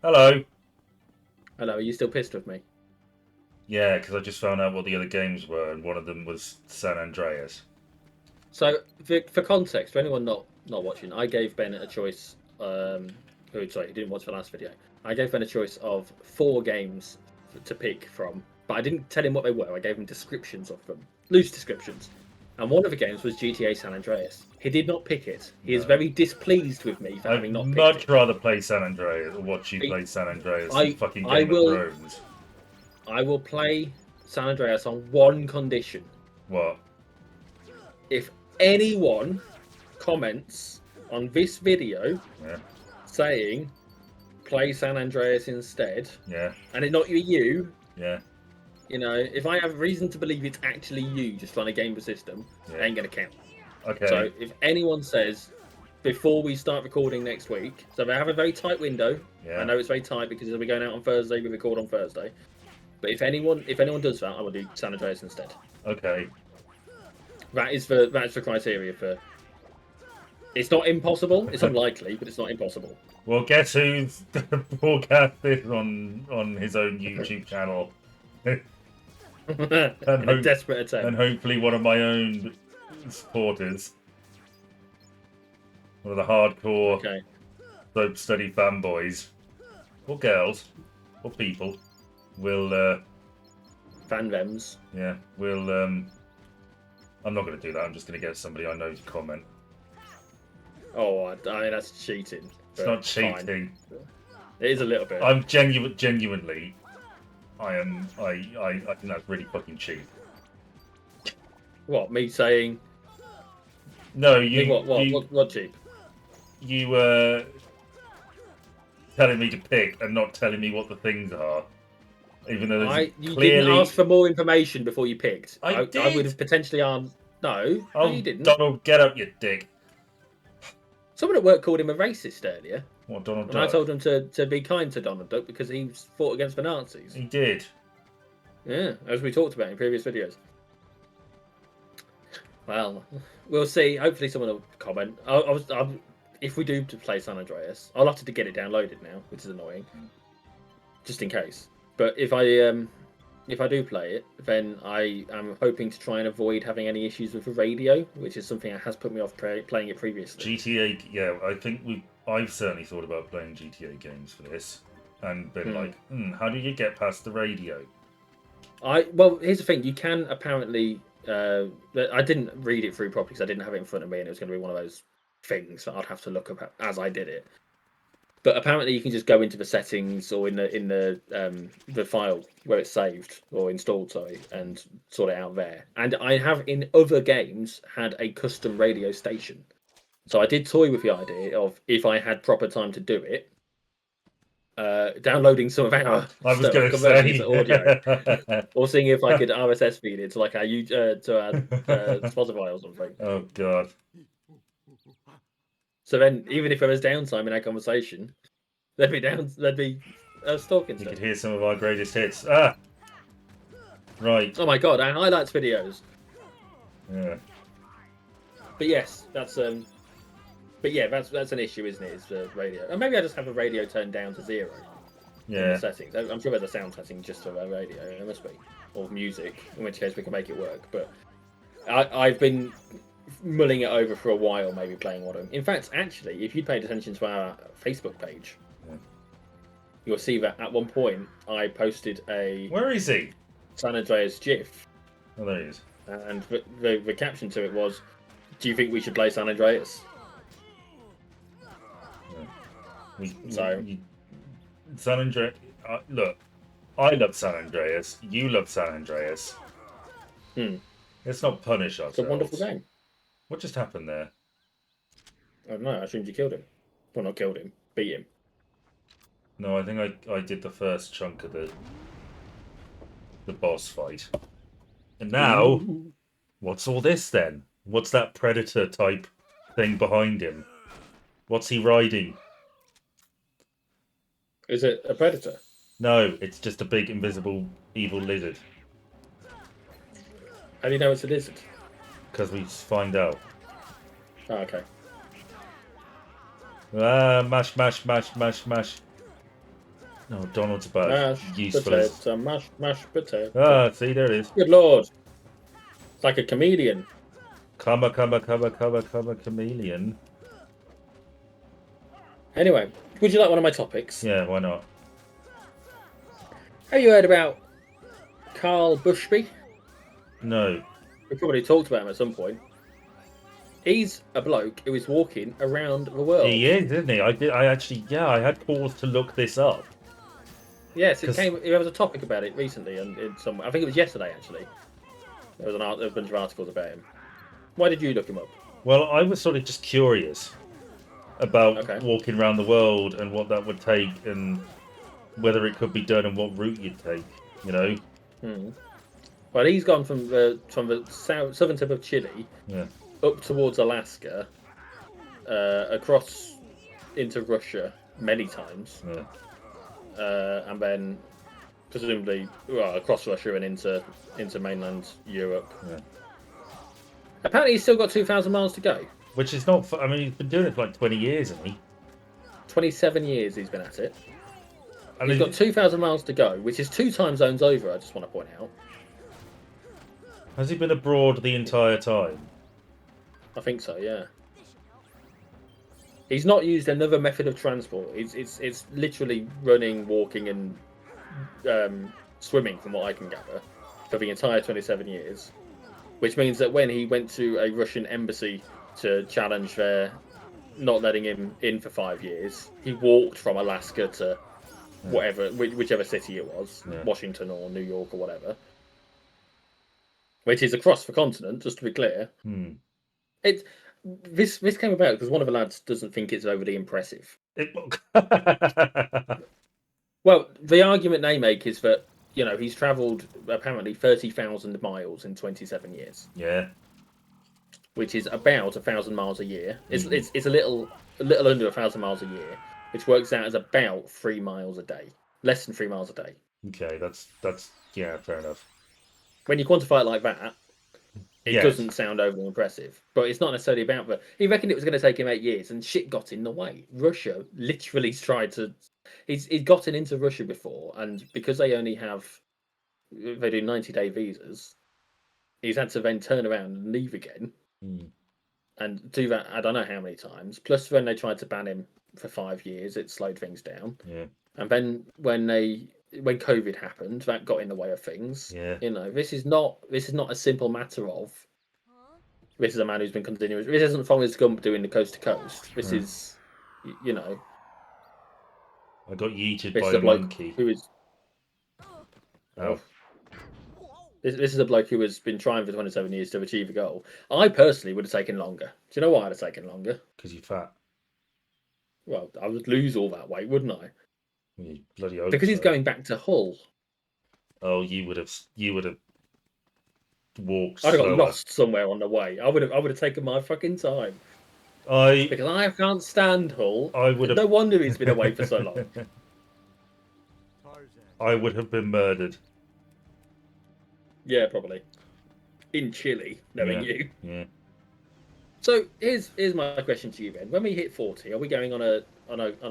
Hello. Hello, are you still pissed with me? Yeah, because I just found out what the other games were, and one of them was San Andreas. So, for context, for anyone not watching, I gave Ben a choice. Sorry, he didn't watch the last video. I gave Ben a choice of four games to pick from, but I didn't tell him what they were. I gave him descriptions of them, loose descriptions. And one of the games was GTA San Andreas. He did not pick it. He is No. very displeased with me for I'd having not picked much it. rather play San Andreas or watch you He- play San Andreas than I fucking I Game of will Thrones. I will play San Andreas on one condition. What? If anyone comments on this video Yeah, saying play San Andreas instead, yeah, and it not you, yeah, if I have reason to believe it's actually you just trying to game the system, it yeah. ain't gonna count. Okay, So if anyone says before we start recording next week, so they have a very tight window. I yeah, know it's very tight because we're going out on Thursday, we record on Thursday. But if anyone does that, I will do San Andreas instead. okay. That's the criteria for. It's not impossible. It's unlikely, but it's not impossible. Well, guess who's gonna broadcast this on his own YouTube channel, and In a hope desperate and attempt. hopefully one of my own supporters, one of the hardcore Okay. soap study fanboys or girls or people will Fanvems. yeah will I'm not going to do that. I'm just going to get somebody I know to comment. Oh, I mean, that's cheating. It's But not fine. cheating. It is a little bit. I'm genuinely I think that's really fucking cheap. What, me saying. No, Me what cheap? you telling me to pick and not telling me what the things are, even though there's You didn't ask clearly for more information before you picked. I I would did. have potentially no, you Oh, didn't. Donald, get up, you dick. Someone at work called him a racist earlier. What, Donald And I Duck? told him to be kind to Donald Duck because he fought against the Nazis. He did. Yeah, as we talked about in previous videos. Well, we'll see. Hopefully, someone will comment. If we do to play San Andreas, I'll have to get it downloaded now, which is annoying, just in case. But if I do play it, then I am hoping to try and avoid having any issues with the radio, which is something that has put me off playing it previously. GTA, yeah, I think I've certainly thought about playing GTA games for this, and been Hmm. like, how do you get past the radio? Well, here's the thing: you can apparently. I didn't read it through properly because I didn't have it in front of me, and it was going to be one of those things that I'd have to look up as I did it. But apparently, you can just go into the settings or in the file where it's saved or installed, sorry, and sort it out there. And I have in other games had a custom radio station, so I did toy with the idea of if I had proper time to do it, downloading some of our I was stuff, going to converting it say, to audio, or seeing if I could RSS feed it to like our Spotify or something. oh god, So then, even if there was downtime in our conversation, there'd be us talking you could stuff. hear some of our greatest hits. Ah, right, Oh my god, our highlights videos. yeah, But yes, that's an issue, isn't it? It's the radio, and maybe I just have the radio turned down to 0 in the yeah. settings. I'm sure there's a sound setting just for our radio. There must be, or music, in which case we can make it work. But I've been mulling it over for a while, maybe playing one of them. In fact, actually, if you paid attention to our Facebook page, Yeah. you'll see that at one point I posted a Where is he? San Andreas GIF, Oh, there he is. and the caption to it was, "Do you think we should play San Andreas?" So- San Andreas. Look, I love San Andreas. You love San Andreas. Hmm. Let's not punish It's a wonderful ourselves. game. What just happened there? I don't know. I assumed you killed him. Well, not killed him. Beat him. No, I think I did the first chunk of the boss fight. And now, Ooh. what's all this then? What's that predator type thing behind him? What's he riding? Is it a predator? No, it's just a big invisible evil lizard. How do you know it's a lizard? Because we find out. Oh, okay. Ah, mash, mash, mash, mash, mash. No, Donald's about as Mashed useful as. potato, mashed potato. Ah, see, there it is. Good lord. It's like a comedian. Comma, chameleon. Anyway, would you like one of my topics? Yeah, why not? Have you heard about Carl Bushby? No. We probably talked about him at some point. He's a bloke who is walking around the world. He is, isn't he? I actually, yeah, I had cause to look this up. Yes, it came. There was a topic about it recently, and I think it was yesterday actually. There was a bunch of articles about him. Why did you look him up? Well, I was sort of just curious about Okay. walking around the world and what that would take, and whether it could be done and what route you'd take. You know. Well, he's gone from the southern tip of Chile Yeah. up towards Alaska, across into Russia many times, Yeah. and then presumably across Russia and into mainland Europe. Yeah. Apparently, he's still got 2,000 miles to go. Which is not. I mean, he's been doing it for like 20 years, hasn't he? 27 years he's been at it. And He's got 2,000 miles to go, which is 2 time zones over. I just want to point out. Has he been abroad the entire time? I think so. Yeah. He's not used another method of transport. It's literally running, walking, and swimming, from what I can gather, for the entire 27 years. Which means that when he went to a Russian embassy to challenge their not letting him in for 5 years, he walked from Alaska to whichever city it was, Washington or New York or whatever, which is across the continent, just to be clear. This came about because one of the lads doesn't think it's overly impressive. Well, the argument they make is that he's travelled apparently 30,000 miles in 27 years. Yeah. Which is about 1,000 miles a year. It's a little under 1,000 miles a year, which works out as about 3 miles a day, less than 3 miles a day. Okay, that's yeah, fair enough. When you quantify it like that, it doesn't sound overly impressive. But it's not necessarily about that. He reckoned it was going to take him 8 years, and shit got in the way. Russia literally tried to. He's gotten into Russia before, and because they only do 90-day visas, he's had to then turn around and leave again. And do that, I don't know how many times. Plus, when they tried to ban him for 5 years, it slowed things down. Yeah. And then when COVID happened, that got in the way of things. Yeah. This is not a simple matter of. This is a man who's been continuous. This isn't Forrest Gump doing the coast to coast. This is, I got yeeted this by is a a bloke monkey. who is. Oh. This is a bloke who has been trying for 27 years to achieve a goal. I personally would have taken longer. Do you know why I'd have taken longer? Because you're fat. Well, I would lose all that weight, wouldn't I? You bloody hope Because he's so. going back to Hull. Oh, you would have walked. I'd have got lost somewhere on the way. I would have taken my fucking time. Because I can't stand Hull. I would have. No wonder he's been away for so long. I would have been murdered. Yeah, probably. In Chile, knowing you. Yeah. So here's my question to you, Ben. When we hit 40, are we going on a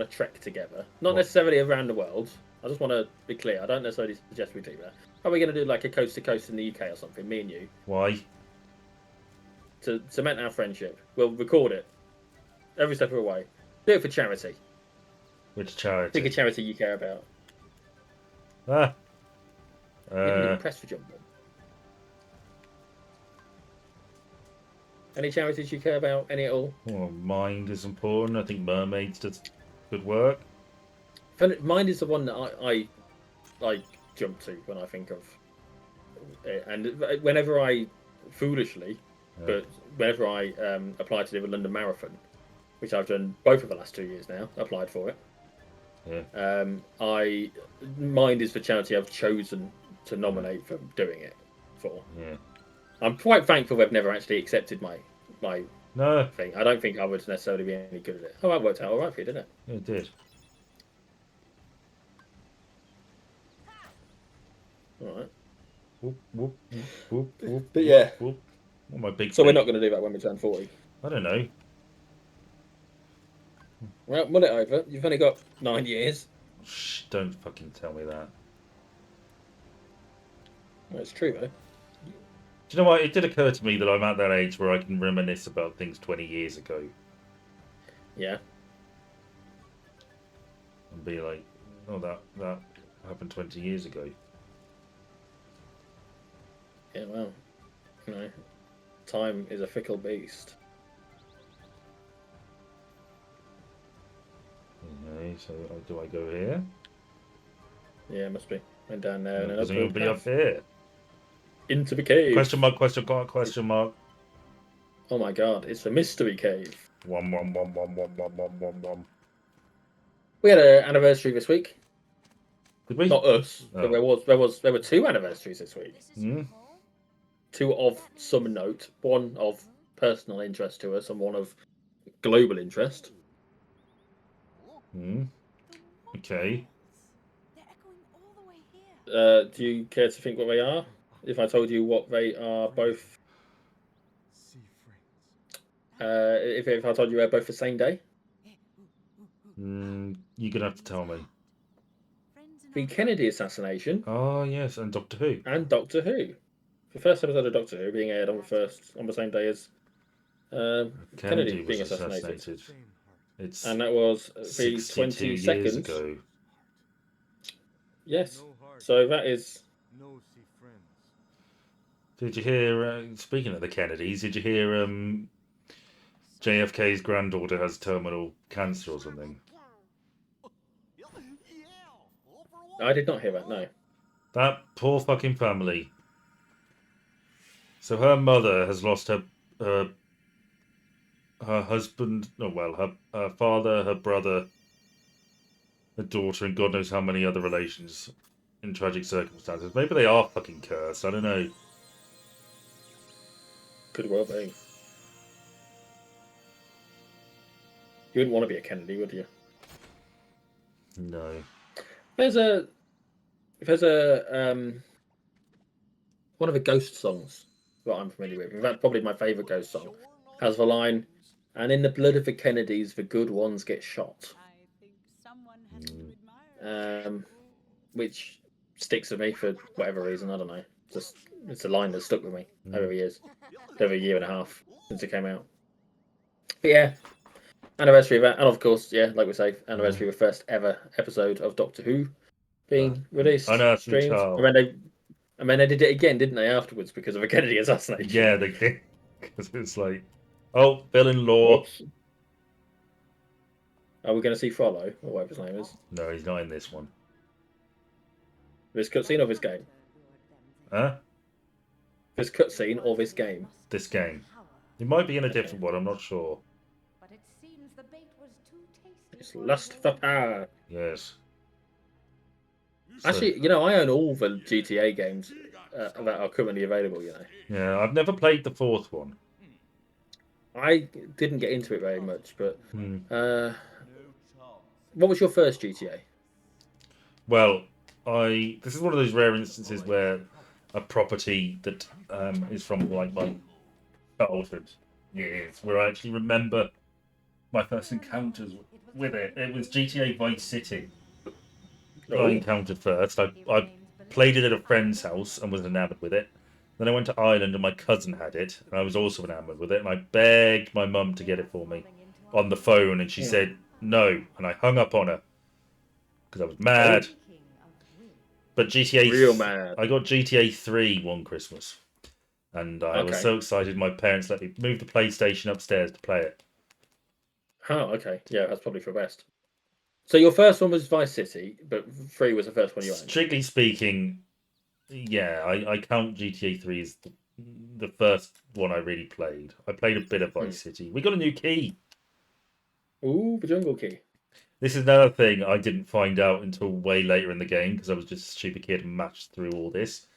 trek together? Not necessarily around the world. I just want to be clear. I don't necessarily suggest we do that. Are we going to do like a coast to coast in the UK or something? Me and you. Why? To cement our friendship. We'll record it every step of the way. Do it for charity. Which charity? Pick a charity you care about. Press for jump. Any charities you care about? Any at all? Well, Mind is important. I think Mermaids does good work. Mind is the one that I jump to when I think of it. And whenever I foolishly, but whenever I apply to do a London Marathon, which I've done both of the last 2 years now, applied for it. Yeah. Mind is the charity I've chosen to nominate for doing it for. Yeah. I'm quite thankful they've never actually accepted my No. thing. I don't think I would necessarily be any good at it. Oh, that worked out all right for you, didn't it? Yeah, it did. All right. Whoop, whoop, whoop, whoop, But yeah. whoop. What my big So we're thing? not going to do that when we turn 40. I don't know. Well, mull it over. You've only got 9 years. Shh, don't fucking tell me that. Well, it's true though. Do you know what? It did occur to me that I'm at that age where I can reminisce about things 20 years ago Yeah. and be like, "Oh, that happened 20 years ago." Yeah. Well, you know, time is a fickle beast. Okay, so do I go here? Yeah, it must be. Went down there No, and an because I'm gonna upward be up path here. into the cave. Question mark? Question mark? Question mark? Oh my god, it's a mystery cave. One, one, one, one, one, one, one, one, one. We had an anniversary this week. Did we? Not us, but Oh. there were two anniversaries this week. Hmm? Two of some note. One of personal interest to us, and one of global interest. Hmm? Okay. Do you care to think what they are? If I told you what they are both, if I told you they're both the same day, You're gonna have to tell me. the Kennedy assassination Oh yes, and Doctor Who. and Doctor Who. The first episode of Doctor Who being aired on the same day as Kennedy Kennedy was being assassinated, assassinated. It's and that was the 62 years 22nd. ago. Yes, so that is. Did you hear? Speaking of the Kennedys, did you hear? JFK's granddaughter has terminal cancer or something. I did not hear that. No. That poor fucking family. So her mother has lost her her husband. No, well, her father, her brother, her daughter, and God knows how many other relations in tragic circumstances. Maybe they are fucking cursed. I don't know. Could well be. You wouldn't want to be a Kennedy, would you? No. There's a one of the Ghost songs that I'm familiar with. In fact, probably my favourite Ghost song has the line, "And in the blood of the Kennedys, the good ones get shot," which sticks with me for whatever reason. I don't know. Just it's a line that's stuck with me over the years, over a year and a half since it came out. But yeah, anniversary of that, and of course, yeah, like we say, anniversary of the first ever episode of Doctor Who being released, Unearthly streamed, Child. and then they did it again, didn't they? Afterwards, because of a Kennedy assassination. Yeah, they did. Because it's like, oh, Bill-in-law. Whoops. Are we going to see Frollo, or whatever his name is? No, he's not in this one. This cutscene of his game? Huh? This cutscene or this game? This game. He might be in a Okay. different one, I'm not sure. It's Lust for Power. Yes. Actually, you know, I own all the GTA games that are currently available, you know. Yeah, I've never played the fourth one. I didn't get into it very much, but Hmm. what was your first GTA? Well, this is one of those rare instances where a property that is from like my childhood years, where I actually remember my first encounters with it. It was GTA Vice City. That I encountered first. I played it at a friend's house and was enamored with it. Then I went to Ireland and my cousin had it, and I was also enamored with it. And I begged my mum to get it for me on the phone, and she said no, and I hung up on her because I was mad. But GTA, Real mad. I got GTA 3 one Christmas, and I was so excited. My parents let me move the PlayStation upstairs to play it. Oh, okay. Yeah, that's probably for best. So your first one was Vice City, but 3 was the first one you owned. Strictly speaking, yeah, I count GTA 3 as the first one I really played. I played a bit of Vice City. We got a new key. Ooh, the jungle key. This is another thing I didn't find out until way later in the game because I was just a stupid kid and matched through all this.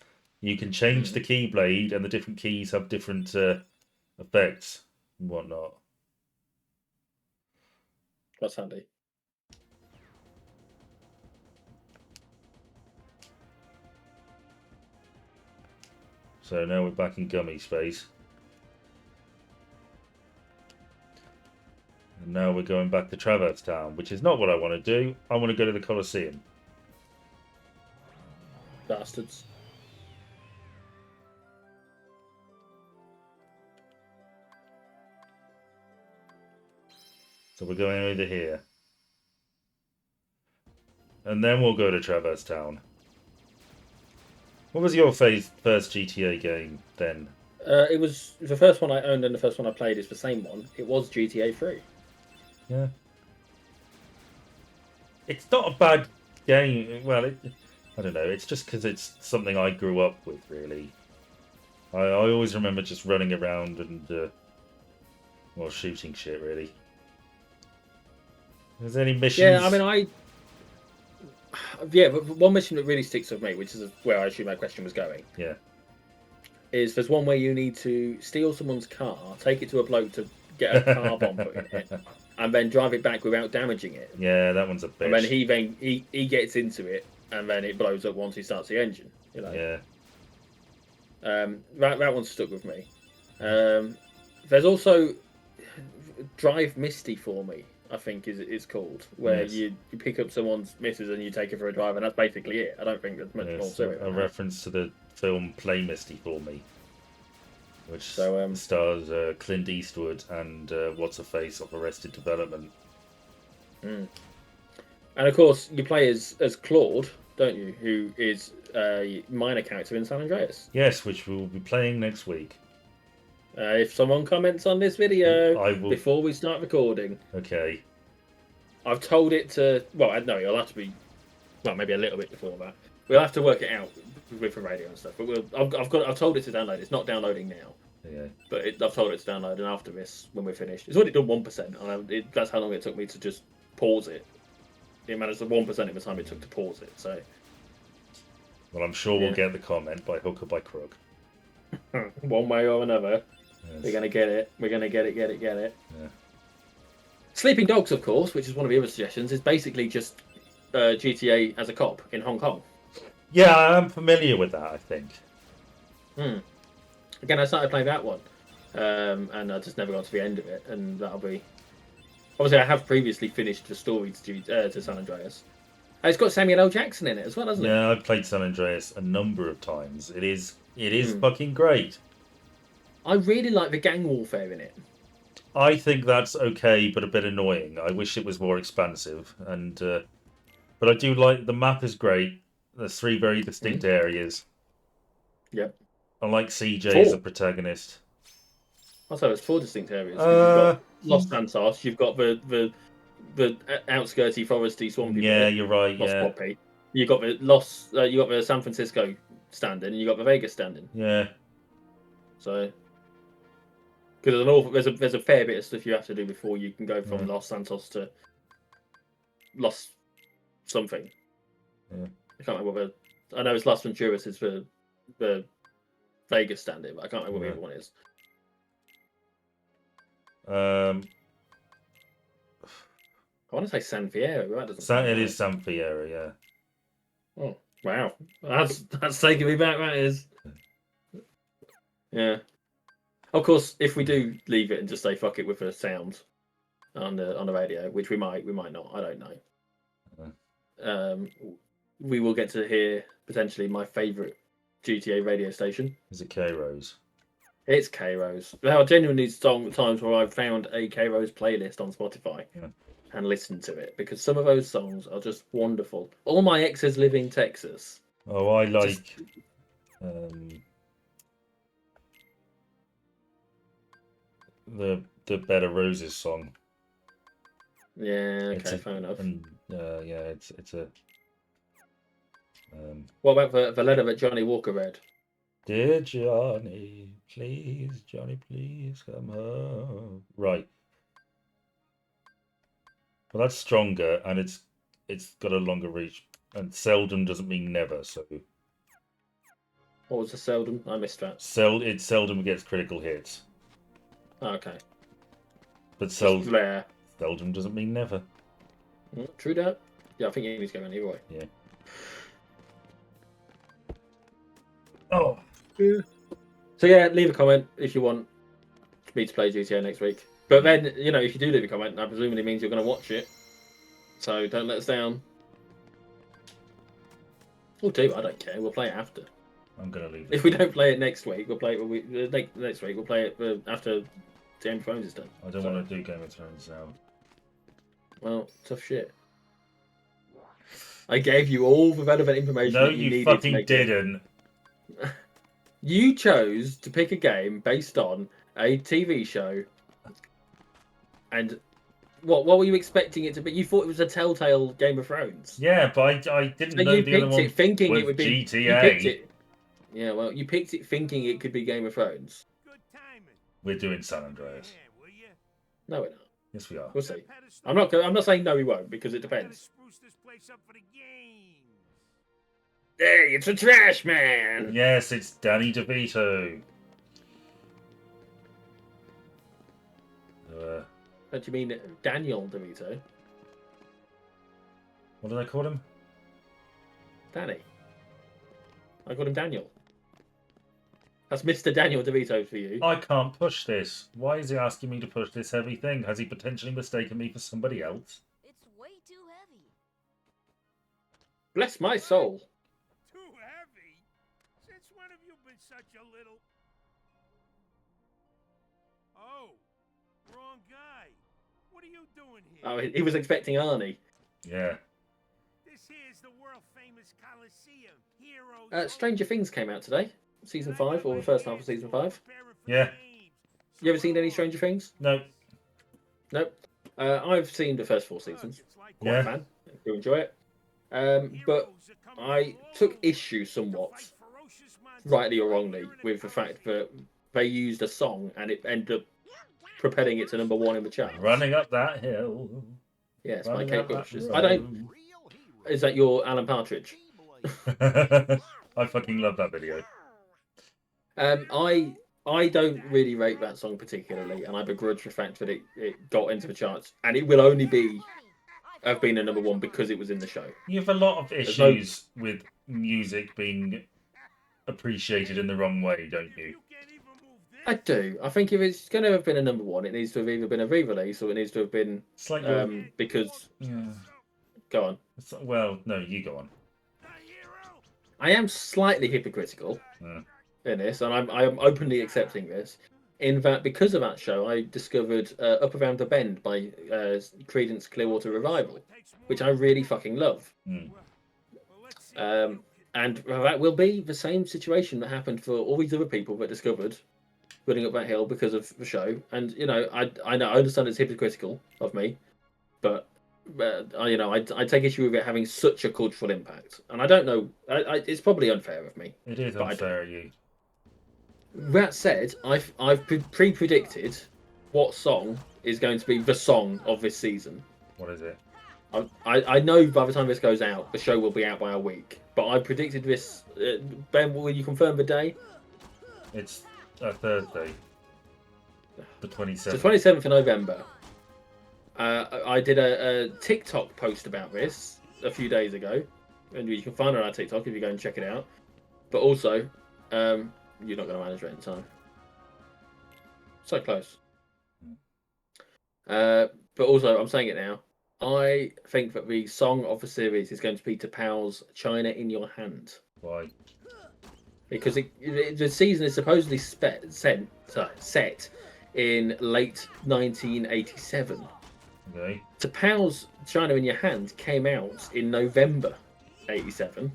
You can change the keyblade, and the different keys have different effects and whatnot. That's handy. So now we're back in gummy space. Now we're going back to Traverse Town, which is not what I want to do. I want to go to the Colosseum. Bastards. So we're going over here. And then we'll go to Traverse Town. What was your first GTA game then? It was the first one I owned and the first one I played is the same one. It was GTA 3. Yeah. It's not a bad game. Well, I don't know. It's just because it's something I grew up with, really. I always remember just running around and, well, shooting shit, really. Is there any missions? Yeah, I mean, yeah, but one mission that really sticks with me, which is where I assume my question was going, Yeah. is there's one where you need to steal someone's car, take it to a bloke to get a car bomb put in it, and then drive it back without damaging it. Yeah, that one's a bitch. And then he gets into it, and then it blows up once he starts the engine. You know. Yeah. That one stuck with me. There's also Drive Misty for me, I think it's called, where Yes. you pick up someone's missus and you take her for a drive, and that's basically it. I don't think there's much more It's to it. a reference to the film Play Misty for me, which So, stars Clint Eastwood and what's her face off Arrested Development. And of course, you play as Claude, don't you? Who is a minor character in San Andreas. Yes, which we'll be playing next week. If someone comments on this video I will. before we start recording, Okay. I've told it to. Well, no, it'll have to be. Well, maybe a little bit before that. We'll have to work it out with the radio and stuff. But I've told it to download. It's not downloading now. Yeah. But I've told it to download, and after this, when we're finished, it's already done 1%. And that's how long it took me to just pause it. It managed the 1% of the time it took to pause it. So. Well, I'm sure we'll get the comment by hook or by crook. One way or another. Yes. We're gonna get it. We're gonna get it. Yeah. Sleeping Dogs, of course, which is one of the other suggestions, is basically just GTA as a cop in Hong Kong. Yeah, I'm familiar with that, I think. Again, I started playing that one, and I just never got to the end of it. And that'll be obviously I have previously finished the story to San Andreas. It's got Samuel L. Jackson in it as well, hasn't it? Yeah, I've played San Andreas a number of times. It is fucking great. I really like the gang warfare in it. I think that's okay, but a bit annoying. I wish it was more expansive, and but I do like the map is great. There's 3 very distinct areas. Yep. I like CJ 4. as a protagonist. Also, it's 4 distinct areas. You've got Los Santos. You've got the outskirty, foresty, swampy. Yeah, bit, you're right. Los Yeah. Poppy. You got the you got the San Francisco standing, and you got the Vegas standing. Yeah. So, because there's a fair bit of stuff you have to do before you can go from Los Santos to Los something. Yeah. I can't remember I know it's Las Venturas is the Vegas standing, but I can't remember what the other one is. I want to say San Fierro, but that doesn't sound It right. is San Fierro, yeah. Oh, wow. That's taking me back, that is. Yeah. Of course, if we do leave it and just say fuck it with the sound on the radio, which we might not, I don't know. We will get to hear potentially my favourite GTA radio station. Is it K-Rose? It's K-Rose. There are genuinely times where I've found a K-Rose playlist on Spotify and listened to it because some of those songs are just wonderful. All my exes live in Texas. Oh, I like the Better Roses song. Yeah, okay, fair enough. And yeah, it's a. What about the letter that Johnny Walker read? Dear Johnny, Johnny, please come home. Right. Well, that's stronger, and it's got a longer reach. And seldom doesn't mean never. So. What was the seldom? I missed that. It seldom gets critical hits. Oh, okay. But seldom doesn't mean never. True that. Yeah, I think he needs to go in either way. Yeah. Oh. So yeah, leave a comment if you want me to play GTA next week. But then, if you do leave a comment, that presumably means you're going to watch it. So don't let us down. We'll do. I don't care. We'll play it after. I'm gonna leave. If we don't play it next week, we'll play it. Next week we'll play it after Game of Thrones is done. I don't want to do Game of Thrones now. Well, tough shit. I gave you all the relevant information. No, that you needed fucking to make didn't. You chose to pick a game based on a TV show, and what were you expecting it to be? You thought it was a Telltale Game of Thrones. Yeah, but I didn't So know you the other picked one it thinking was it would be GTA. You picked it. Yeah, well, you picked it thinking it could be Game of Thrones. We're doing San Andreas. No, we're not. Yes, we are. We'll see. I'm not saying no, we won't, because it depends. Hey, it's a trash man. Yes, it's Danny DeVito. What do you mean, Daniel DeVito? What did I call him? Danny. I called him Daniel. That's Mr. Daniel DeVito for you. I can't push this. Why is he asking me to push this heavy thing? Has he potentially mistaken me for somebody else? It's way too heavy. Bless my soul. Too heavy? Since when have you been such a little... Oh, wrong guy. What are you doing here? Oh, he was expecting Arnie. Yeah. This here's the world-famous Colosseum. Heroes... Stranger Things came out today. Season 5, or the first half of Season 5. Yeah. You ever seen any Stranger Things? No. Nope. I've seen the first 4 seasons. Quite Yeah. a fan. I do enjoy it. But I took issue somewhat, rightly or wrongly, with the fact that they used a song and it ended up propelling it to number 1 in the chart. Running up that hill. Yes, by Running Kate up that Bush. road. I don't. Is that your Alan Partridge? I fucking love that video. I don't really rate that song particularly, and I begrudge the fact that it got into the charts, and it will only have been a number 1 because it was in the show. You have a lot of no- issues with music being appreciated in the wrong way, don't you? I do. I think if it's going to have been a number 1, it needs to have either been a re-release or it needs to have been It's like you're... because. Yeah. Go on. Well, no, you go on. I am slightly hypocritical Yeah. in this, and I am openly accepting this. In that, because of that show, I discovered Up Around the Bend by Creedence Clearwater Revival, which I really fucking love. Mm. And that will be the same situation that happened for all these other people that discovered Running Up That Hill because of the show. And I know I understand it's hypocritical of me, but I take issue with it having such a cultural impact, and I don't know. It's probably unfair of me. It is But I unfair, you. That said, I've pre-predicted what song is going to be the song of this season. What is it? I know by the time this goes out, the show will be out by a week. But I predicted this. Ben, will you confirm the day? It's a Thursday. The It's 27th. the 27th of November. I did a TikTok post about this a few days ago, and you can find it on our TikTok if you go and check it out. But also, you're not going to manage it in time. So close. But also, I'm saying it now. I think that the song of the series is going to be T'Pau's "China in Your Hand," Why? because the season is supposedly set in late 1987. Okay. T'Pau's "China in Your Hand" came out in November 87,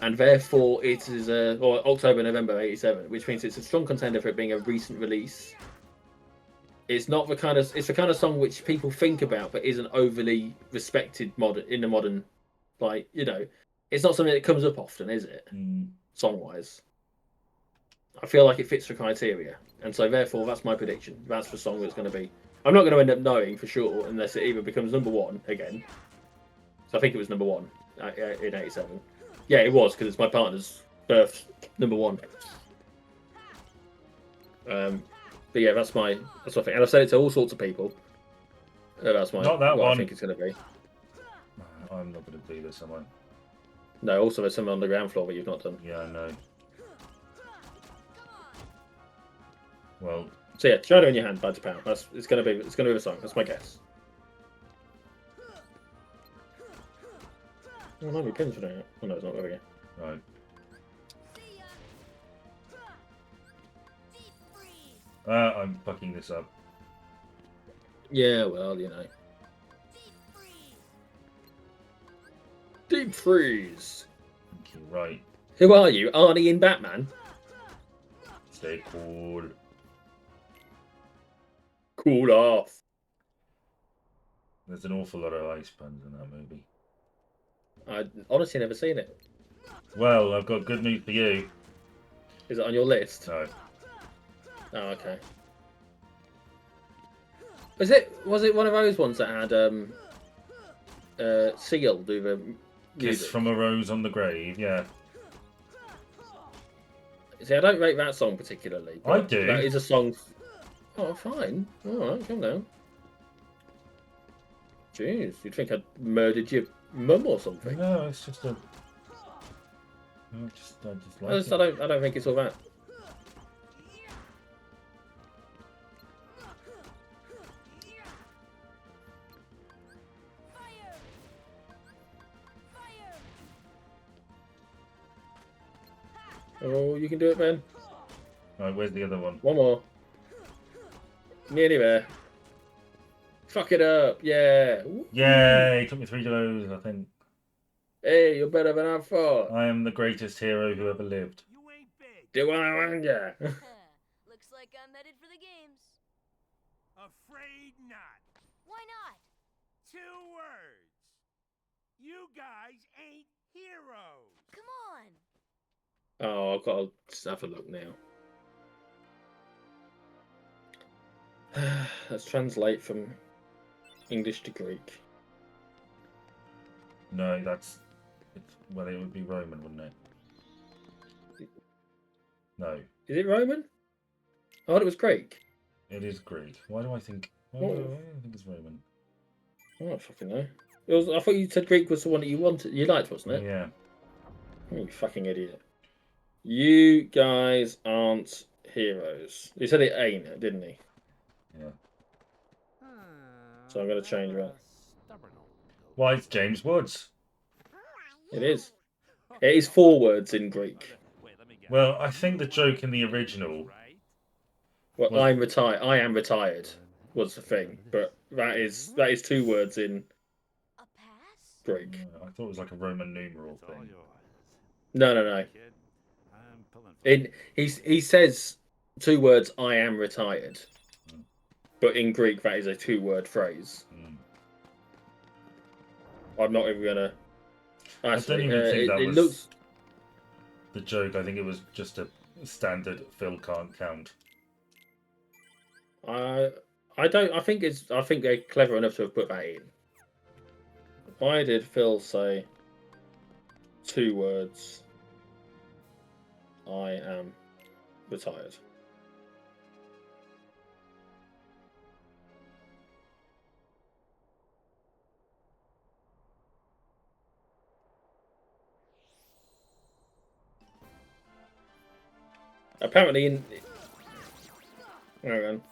and therefore it is or October, November 87, which means it's a strong contender for it being a recent release. It's not the kind of song which people think about, but isn't overly respected in the modern, it's not something that comes up often, is it? Mm. Song wise, I feel like it fits the criteria, and so therefore that's my prediction. That's the song that's going to be. I'm not going to end up knowing for sure unless it either becomes number 1 again. So I think it was number 1 in 87. Yeah, it was because it's my partner's birth number 1. But yeah, that's my thing, and I've said it to all sorts of people. That's my Not that what one. I think it's going to be. I'm not going to do this, am I? No, also there's some on the ground floor that you've not done. Yeah, I know. Well, So yeah, shadow in your hand, bad to power. It's gonna be the song. That's my guess. Oh no, my pin's for doing it. Oh no, it's not. There we go. Right. I'm fucking this up. Yeah, well, you know. Deep freeze. Thank you. Right. Who are you, Arnie in Batman? Stay cool. Cool off. There's an awful lot of ice puns in that movie. I honestly never seen it. Well, I've got good news for you. Is it on your list? No. Oh, okay. Was it one of those ones that had Seal do the Kiss music? from a Rose on the Grave, yeah. See, I don't rate that song particularly. I but do. That is a song. Oh, fine. All right, calm down. Jeez, you'd think I'd murdered your mum or something. No, it's just a. I just like it. I don't think it's all that. Oh, you can do it, Ben. Right, where's the other one? One more. Nearly there. Fuck it up, yeah. Woo. Yay! It took me 3 goes, I think. Hey, you're better than I thought. I am the greatest hero who ever lived. You ain't big. Do I want ya? Looks like I'm headed for the games. Afraid not. Why not? 2 words. You guys ain't heroes. Come on. Oh, I've got to just have a look now. Let's translate from English to Greek. No, well, it would be Roman, wouldn't it? No, Is it Roman? I thought it was Greek. it is Greek. Why do I think? Why do I think it's Roman? I don't fucking know. I thought you said Greek was the one that you liked, wasn't it? Yeah. Oh, you fucking idiot. You guys aren't heroes. He said it ain't, didn't he? Yeah. So I'm going to change that. Why, it's James Woods. It is. It is 4 words in Greek. Well, I think the joke in the original. Well, Well- I am retired was the thing, but that is 2 words in A pass? Greek. I thought it was like a Roman numeral thing. No. He says 2 words. I am retired, but in Greek that is a 2-word phrase. Mm. I'm not even gonna. Actually, I don't even think that it was looks. the joke. I think it was just a standard Phil can't count. I don't. I think they're clever enough to have put that in. Why did Phil say 2 words? I am retired. Apparently, hang on.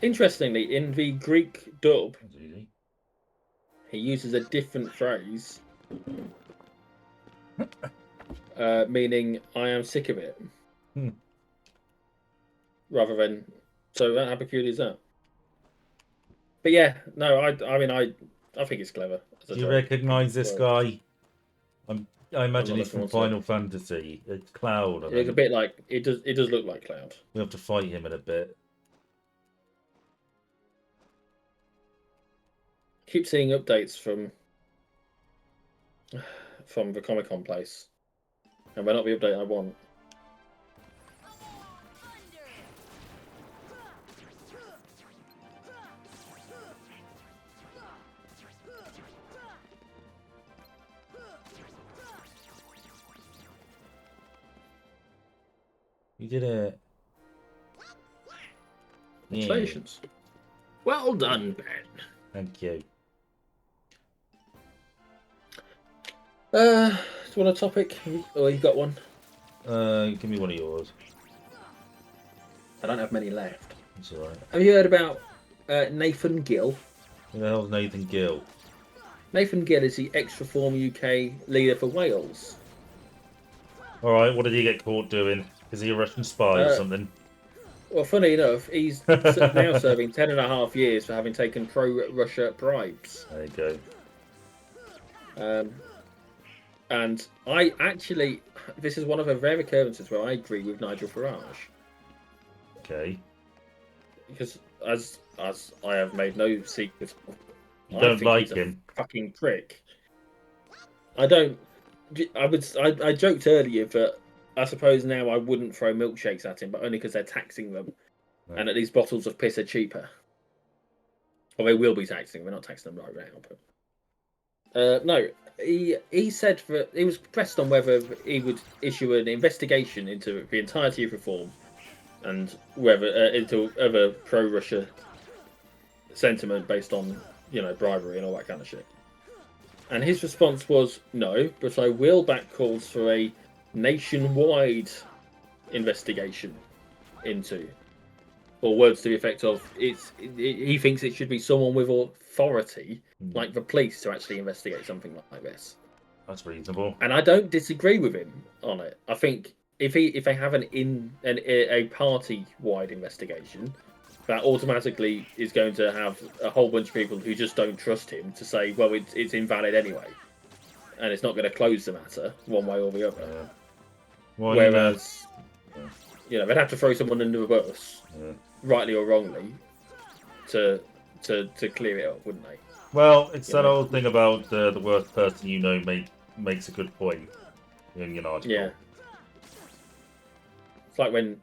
Interestingly, in the Greek dub, That's easy. he uses a different phrase, meaning "I am sick of it," Hmm. rather than. So how peculiar is that? But yeah, no, I think it's clever. Do you recognise this guy? I imagine not he's from looking onto Final Fantasy. It's Cloud. I It's a think. bit like it does. It does look like Cloud. We have to fight him in a bit. Keep seeing updates from the Comic Con place, and they're not the update I want. You did it. Yeah. Congratulations. Well done, Ben. Thank you. Do you want a topic? Or you got one? Give me one of yours. I don't have many left. That's alright. Have you heard about Nathan Gill? Who the hell's Nathan Gill? Nathan Gill is the ex-Reform UK leader for Wales. Alright, what did he get caught doing? Is he a Russian spy or something? Well, funny enough, he's now serving 10.5 years for having taken pro-Russia bribes. There you go. And I actually, this is one of the rare occurrences where I agree with Nigel Farage. Okay. Because as I have made no secret, You don't think like he's a him. fucking prick. I don't. I joked earlier that I suppose now I wouldn't throw milkshakes at him, but only because they're taxing them, Right. and that these bottles of piss are cheaper. Well, they will be taxing. We're not taxing them right now, but no. He said that he was pressed on whether he would issue an investigation into the entirety of reform and whether into other pro-Russia sentiment based on bribery and all that kind of shit. And his response was no, but I will back calls for a nationwide investigation into, or words to the effect of, he thinks it should be someone with authority, like the police, to actually investigate something like this. That's reasonable. And I don't disagree with him on it. I think if they have a party-wide investigation, that automatically is going to have a whole bunch of people who just don't trust him to say, well, it's invalid anyway, and it's not going to close the matter one way or the other. Yeah. Well, Whereas, they'd have to throw someone under the bus, yeah. rightly or wrongly, to clear it up, wouldn't they? Well, it's that old thing about the worst person you know makes a good point in an article. Yeah. It's like when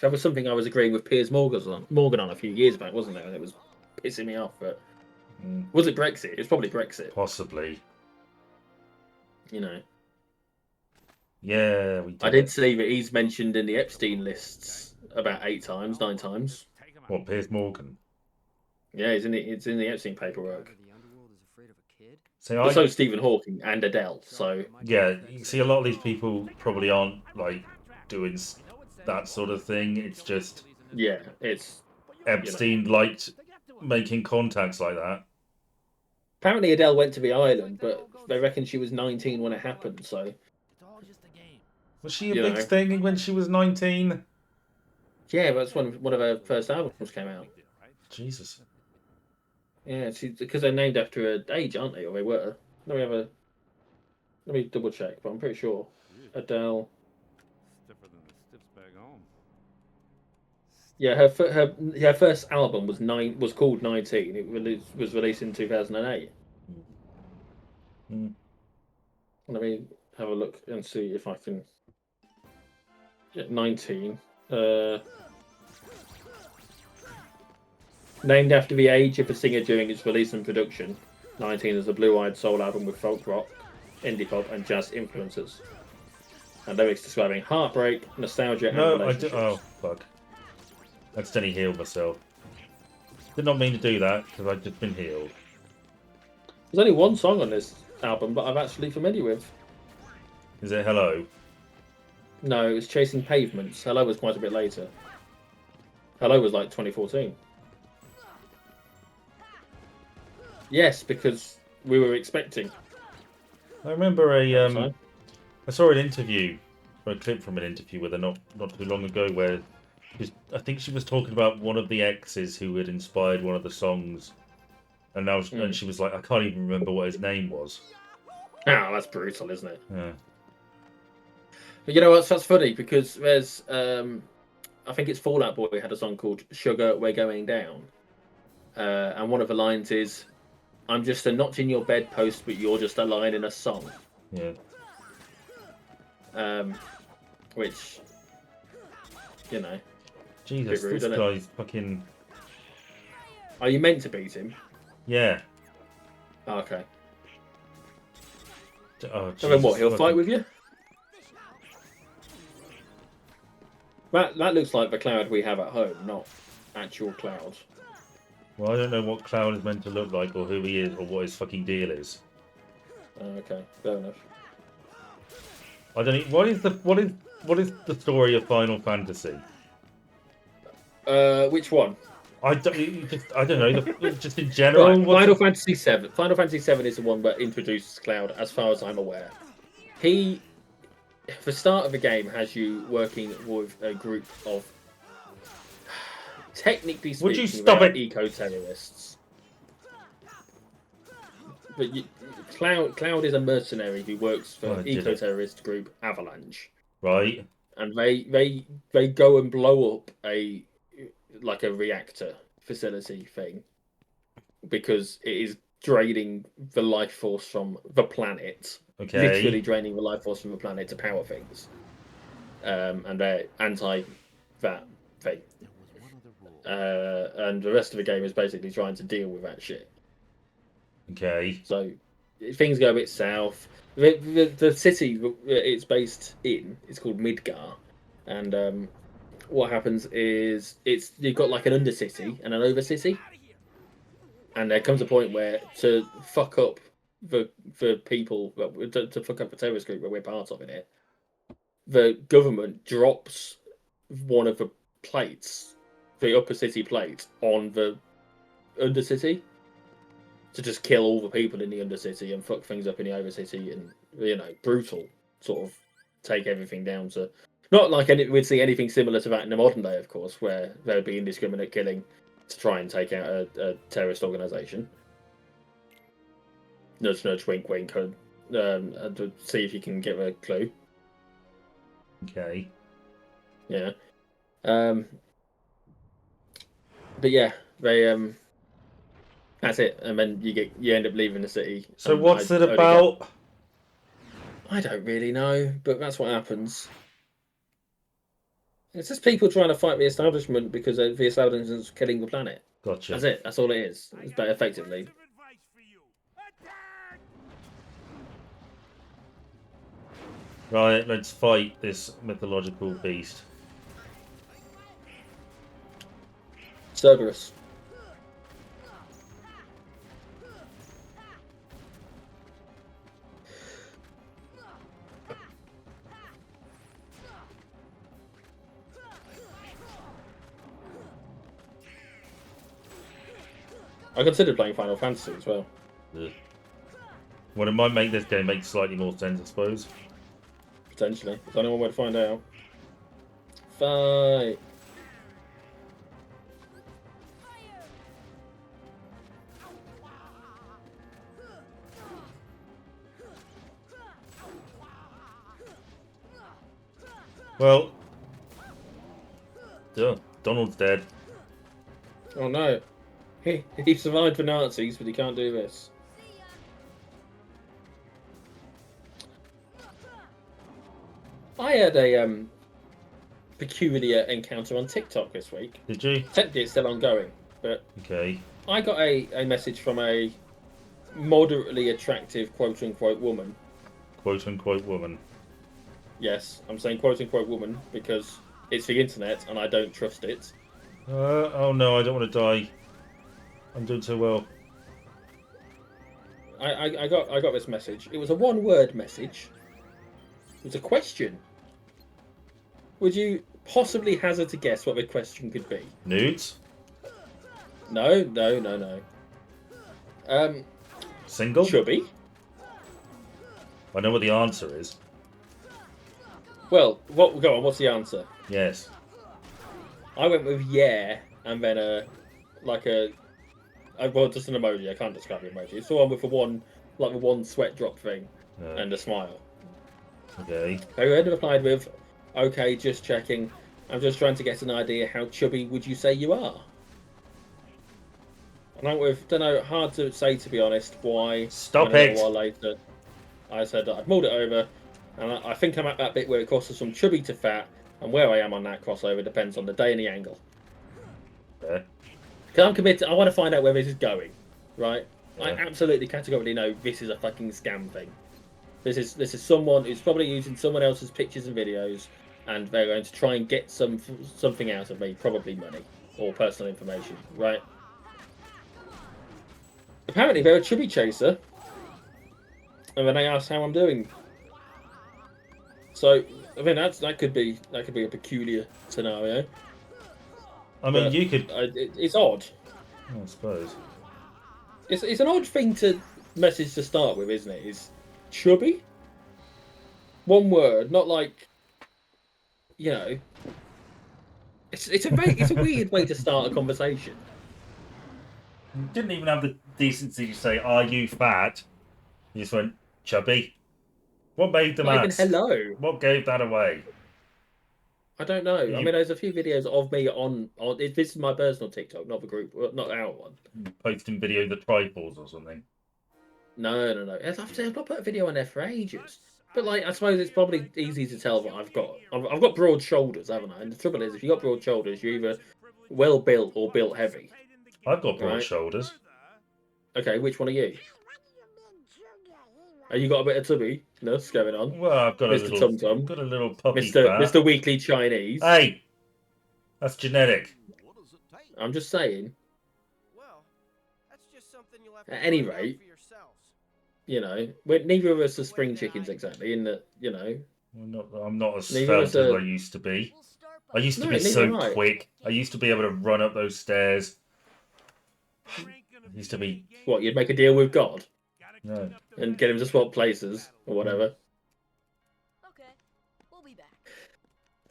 there was something I was agreeing with Piers Morgan on a few years back, wasn't there? And it was pissing me off. But was it Brexit? It was probably Brexit. Possibly. Yeah, we did. I did see that he's mentioned in the Epstein lists about 9 times. What, Piers Morgan? Yeah, it's in the Epstein paperwork. See, But so is Stephen Hawking and Adele. So yeah, you see, a lot of these people probably aren't like doing that sort of thing. It's just it's Epstein liked making contacts like that. Apparently Adele went to the island, but they reckon she was 19 when it happened. So Was she a big thing when she was 19? Yeah, that's when one of her first albums came out. Jesus. Yeah, because they're named after her age, aren't they? Or they were. Let me double check, but I'm pretty sure Adele. Yeah, her first album was called 19. It was released in 2008. Let me have a look and see if I can get 19. Named after the age of the singer during its release and production, 19 is a blue-eyed soul album with folk rock, indie pop, and jazz influences. And lyrics describing heartbreak, nostalgia, and relationships. Oh, fuck. I accidentally healed myself. Did not mean to do that, because I'd just been healed. There's only one song on this album, but I'm actually familiar with. Is it Hello? No, it was Chasing Pavements. Hello was quite a bit later. Hello was like 2014. Yes, because we were expecting. I remember I saw an interview, or a clip from an interview with her not too long ago, where I think she was talking about one of the exes who had inspired one of the songs, and now and she was like, I can't even remember what his name was. Ah, that's brutal, isn't it? Yeah. But you know what? That's funny because there's, I think it's Fall Out Boy had a song called "Sugar, We're Going Down," and one of the lines is, "I'm just a notch in your bedpost, but you're just a line in a song." Yeah. Which, Jesus, rude, this isn't it? guy's fucking. Are you meant to beat him? Yeah. Oh, okay. Oh, And then what? Jesus, He'll fucking- fight with you? That looks like the Cloud we have at home, not actual Cloud. Well, I don't know what Cloud is meant to look like, or who he is, or what his fucking deal is. Okay, fair enough. I don't. What is the story of Final Fantasy? Which one? I don't know. Just in general. Right, what's Final it- Fantasy VII. Final Fantasy VII is the one that introduces Cloud, as far as I'm aware. He, the start of the game, has you working with a group of, technically Would you speaking, stop they are it? eco-terrorists. But Cloud is a mercenary who works for Oh, I did it. eco-terrorist group Avalanche, Right. and they go and blow up a reactor facility thing because it is draining the life force from the planet, literally Okay. draining the life force from the planet to power things. And they're anti that thing. And the rest of the game is basically trying to deal with that shit. Okay. So things go a bit south. The city it's based in is called Midgar, and what happens is you've got like an undercity and an overcity, and there comes a point where to fuck up the people to fuck up the terrorist group that we're part of in it, the government drops one of the plates, the upper city plate, on the undercity to just kill all the people in the undercity and fuck things up in the overcity, and brutal sort of take everything down to not like we'd see anything similar to that in the modern day, of course, where there'd be indiscriminate killing to try and take out a terrorist organisation. Nudge, nudge, wink, wink, and to see if you can get a clue. Okay. Yeah. But yeah, they that's it, and then you end up leaving the city. So and what's it only about? I don't really know, but that's what happens. It's just people trying to fight the establishment because the establishment's killing the planet. Gotcha. That's it. That's all it is. It's better, effectively. Some advice for you. Attack! Right. Let's fight this mythological beast. Cerberus. I considered playing Final Fantasy as well. Ugh. Well, it might make this game make slightly more sense, I suppose. Potentially. There's only one way to find out. Fight. Well, Donald's dead. Oh no. He survived the Nazis, but he can't do this. I had a peculiar encounter on TikTok this week. Did you? Technically, it's still ongoing, but Okay. I got a message from a moderately attractive quote-unquote woman. Quote-unquote woman. Yes, I'm saying quote-unquote woman because it's the internet and I don't trust it. Oh no, I don't want to die. I'm doing so well. I got this message. It was a one-word message. It was a question. Would you possibly hazard to guess what the question could be? Nudes? No. Single? Chubby? I know what the answer is. Well, go on, what's the answer? Yes. I went with yeah, and then just an emoji. I can't describe the emoji. It's the one with the one sweat drop thing and a smile. Okay. Whoever replied with, "Okay, just checking. I'm just trying to get an idea. How chubby would you say you are?" And I went with, don't know, hard to say to be honest. Why? Stop And a it! little while later, I said that I'd mulled it over, and I think I'm at that bit where it crosses from chubby to fat, and where I am on that crossover depends on the day and the angle. Yeah. Because I'm committed. I want to find out where this is going, right? Yeah. I absolutely categorically know this is a fucking scam thing. This is someone who's probably using someone else's pictures and videos, and they're going to try and get something out of me, probably money or personal information, right? Apparently, they're a chubby chaser, and then they asked how I'm doing. So, I mean, that could be a peculiar scenario. I mean, But you could. it's odd. I suppose. It's an odd thing to message to start with, isn't it? Is chubby? One word, not like you know. It's a weird way to start a conversation. You didn't even have the decency to say, "Are you fat?" You just went chubby. What made them Not even ask? hello. What gave that away? I don't know. I You mean, there's a few videos of me on. This is my personal TikTok, not the group, not our one. posting video the triples or something. No. I've not put a video on there for ages. But like, I suppose it's probably easy to tell what I've got. I've got broad shoulders, haven't I? And the trouble is, if you've got broad shoulders, you're either well built or built heavy. I've got broad Right. shoulders. Okay, which one are you? Have you got a bit of tubbiness going on, Well, I've got a Mr. little, Tum Tum, got a little puppy Mr. fat. Mr. Weekly Chinese? Hey, that's genetic. What does it take? I'm just saying. Well, that's just something you'll have At to any find out rate, for yourselves. Neither of us are spring chickens exactly. In that, I'm not as Neither of us svelte as are. I used to be. We'll start I by used to No, be neither so am I. quick. I used to be able to run up those stairs. There ain't gonna Used to any be- games What, you'd make a deal with God Gotta No. clean up the and mess get him to in swap the places battle. or whatever? Okay, we'll be back.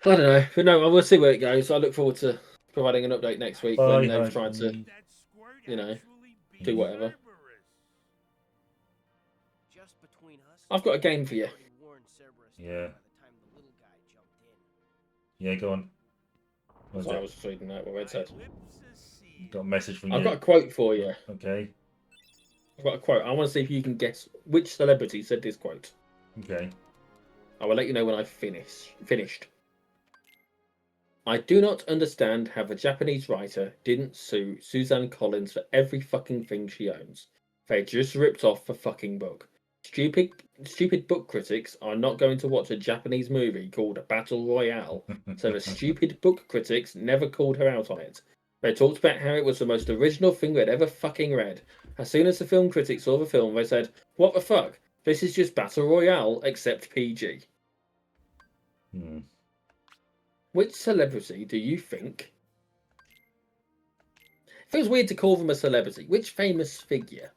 I don't know, but no, we'll see where it goes. I look forward to providing an update next week Bye, when they've hi, tried to. Bonnie. That squirt You know, actually be do whatever. Cerberus. Just between us, I've got a game for you. already warned Cerberus Yeah. by the time the little guy jumped in. Yeah, go on. What is So I it? was reading that what it said. My lips are sealed. Got a message from I've you. got a quote for you. Okay. I've got a quote. I want to see if you can guess which celebrity said this quote. Okay. I will let you know when I've finished. I do not understand how the Japanese writer didn't sue Suzanne Collins for every fucking thing she owns. They just ripped off the fucking book. Stupid book critics are not going to watch a Japanese movie called Battle Royale, so the stupid book critics never called her out on it. They talked about how it was the most original thing they'd ever fucking read. As soon as the film critics saw the film, they said, "What the fuck? This is just Battle Royale except PG." Hmm. Which celebrity do you think? It feels weird to call them a celebrity. Which famous figure?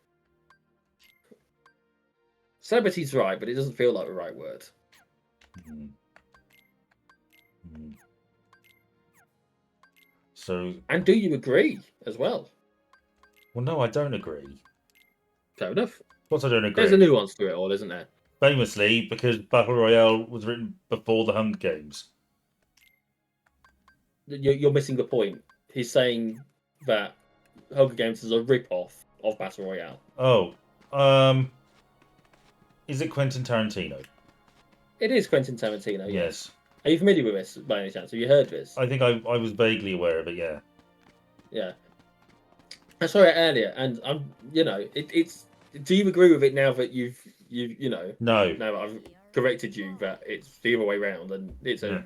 Celebrity's right, but it doesn't feel like the right word. Hmm. Hmm. So, And do you agree as well? well, no, I don't agree. Fair enough. Of course, I don't agree. There's a nuance to it all, isn't there? Famously, because Battle Royale was written before the Hunger Games. You're missing the point. He's saying that Hunger Games is a rip-off of Battle Royale. Oh, is it Quentin Tarantino? It is Quentin Tarantino. Yes. Are you familiar with this by any chance? Have you heard this? I think I was vaguely aware of it, yeah. Yeah. I saw it earlier, and it's. Do you agree with it now that you've No. now that I've corrected you that it's the other way round, and it's Yeah.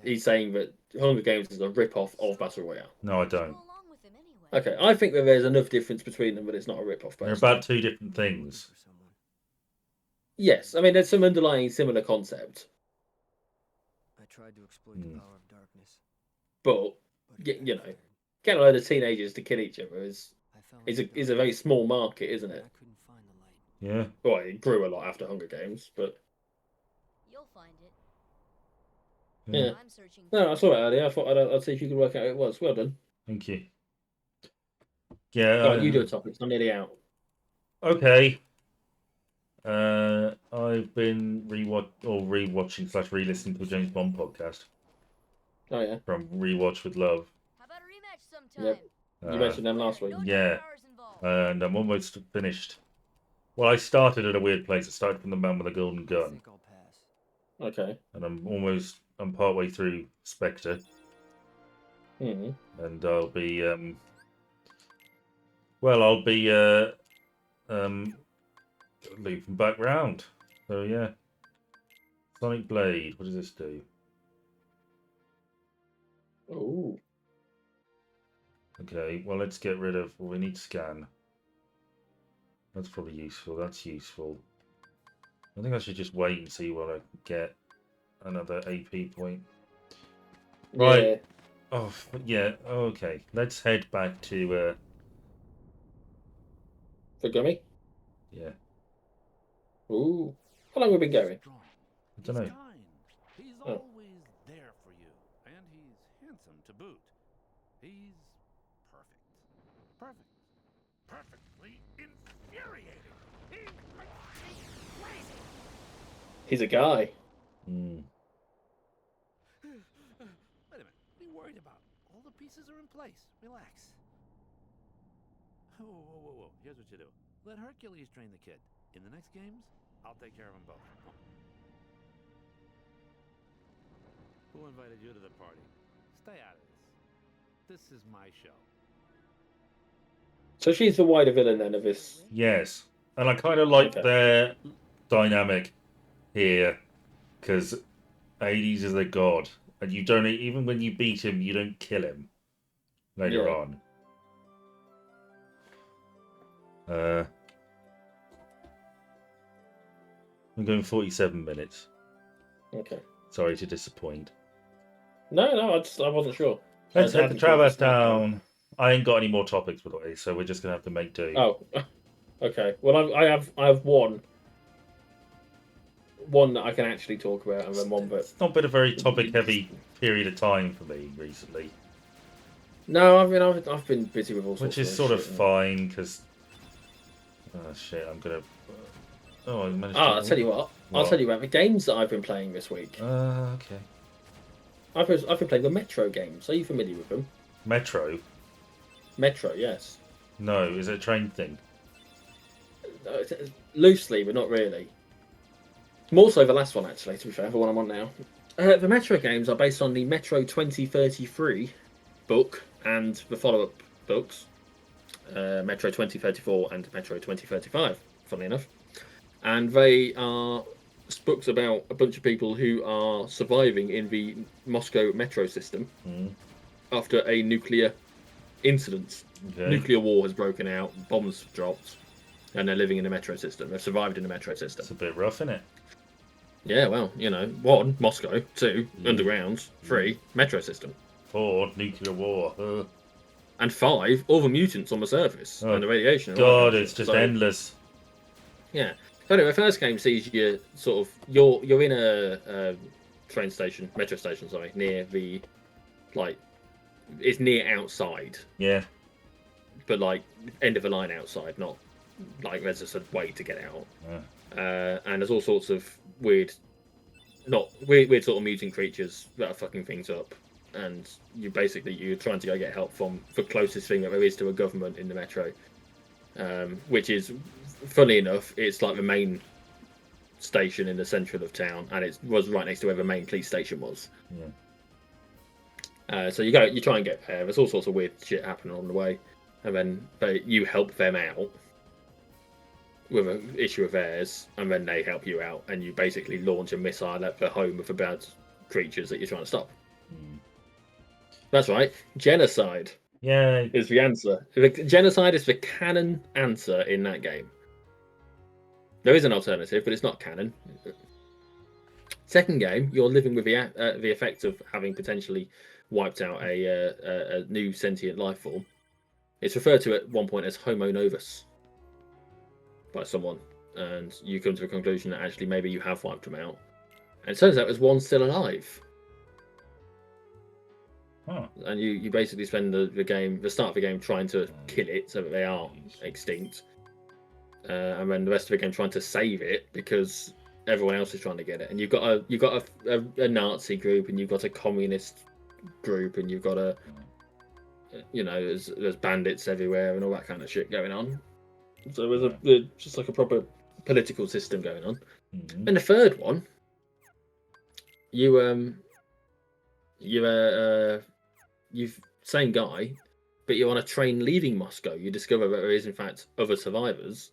he's saying that Hunger Games is a rip-off of Battle Royale. No, I Go don't. along with him anyway. Okay, I think that there's enough difference between them, but it's not a rip-off. They're Personally. about two different things. Yes, I mean there's some underlying similar concept, I tried to exploit Hmm. the power of darkness, but but you know, backfired. getting a load of teenagers to kill each other is I fell is into a very darkness, small market, isn't and it? I couldn't find the light. Yeah. Well, it grew a lot after Hunger Games, but You'll find it. yeah. I'm searching. No, I saw it earlier. I thought I'd see if you could work out who it was. Well done. Thank you. Yeah. Right, you do a topic. I'm nearly out. Okay. I've been rewatching / re-listening to a James Bond podcast Oh yeah, from Rewatch with Love. How about a rematch sometime? Yep. You mentioned them last week. No Yeah. powers involved. And I'm almost finished. Well, I started at a weird place. I started from The Man with the Golden I Gun, think I'll pass. Okay. and I'm partway through Spectre, Hmm. and I'll be looping back round. So yeah, Sonic Blade. What does this do? Oh. Okay, well let's get rid of. Well, we need scan. That's probably useful. That's useful. I think I should just wait and see what I can get. Another AP point. Right. Yeah. Oh, yeah. Okay. Let's head back to. For Gummy? Yeah. Ooh. How long have we been going? Strong. I don't know. He's kind. He's Oh. always there for you. And he's handsome to boot. He's perfect. Perfect. Perfectly infuriating. He makes me crazy. He's a guy. Mm. Wait a minute. What are you worried about? All the pieces are in place. Relax. Whoa. Here's what you do. Let Hercules train the kid. In the next games, I'll take care of them both. Oh. Who invited you to the party? Stay out of this. This is my show. So she's the wider villain then of this. Yes, and I kind of like Okay. their dynamic here because Hades is a god, and you don't even when you beat him, you don't kill him later Yeah. on. I'm going 47 minutes. Okay. Sorry to disappoint. No, I wasn't sure. Let's I head to hadn't thought of Traverse this now. Town. I ain't got any more topics, by the way, so we're just gonna have to make do. Oh, okay. Well, I have one that I can actually talk about, and then one that. It's not been a very topic-heavy period of time for me recently, No, I've been busy with all sorts which is of sort of shit. fine because. Oh shit! I'm gonna. Oh, I managed. I'll tell you what. I'll What? tell you about the games that I've been playing this week. Okay. I've been playing the Metro games. Are you familiar with them? Metro? Metro, yes. No, is it a train thing? Loosely, but not really. More so the last one, actually, to be fair, the one I'm on now. The Metro games are based on the Metro 2033 book and the follow-up books, Metro 2034 and Metro 2035, funnily enough. And they are books about a bunch of people who are surviving in the Moscow metro system after a nuclear incident. Okay. Nuclear war has broken out, bombs have dropped, and they're living in the metro system. They've survived in the metro system. It's a bit rough, isn't it? Yeah, well, one, Moscow, two, Yeah. underground, three, metro system, 4, nuclear war. and 5, all the mutants on the surface Oh, and the radiation. and all that God, kind of it's shit. just So, endless. Yeah. So anyway, first game sees you sort of you're in a train station, metro station, sorry, near the it's near outside, Yeah. but end of the line outside, not there's just a way to get out. And there's all sorts of weird sort of mutant creatures that are fucking things up, and you're trying to go get help from the closest thing that there is to a government in the metro, which is, funny enough, it's like the main station in the central of town, and it was right next to where the main police station was. Yeah. So you try and get there. There's all sorts of weird shit happening on the way, and then you help them out with an issue of theirs, and then they help you out, and you basically launch a missile at the home of the bad creatures that you're trying to stop. That's right, genocide Yay. is the answer. Genocide is the canon answer in that game. There is an alternative, but it's not canon. Second game, you're living with the effect of having potentially wiped out a new sentient life form. It's referred to at one point as Homo novus by someone, and you come to the conclusion that actually maybe you have wiped them out. And it turns out there's one still alive. Huh. And you basically spend the start of the game trying to kill it so that they are extinct. And then the rest of the game trying to save it because everyone else is trying to get it. And you've got a Nazi group, and you've got a communist group, and you've got there's bandits everywhere and all that kind of shit going on. So there's just like a proper political system going on. Mm-hmm. And the third one, you've same guy, but you're on a train leaving Moscow. You discover that there is in fact other survivors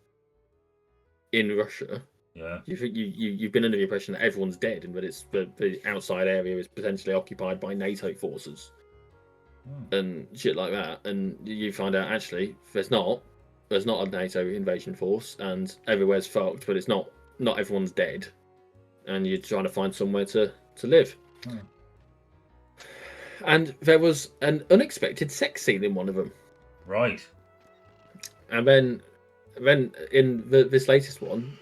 in Russia. Yeah. You've been under the impression that everyone's dead, and that it's the outside area is potentially occupied by NATO forces and shit like that. And you find out actually there's not a NATO invasion force, and everywhere's fucked, but it's not everyone's dead, and you're trying to find somewhere to live. And there was an unexpected sex scene in one of them. Right. And then in this latest one,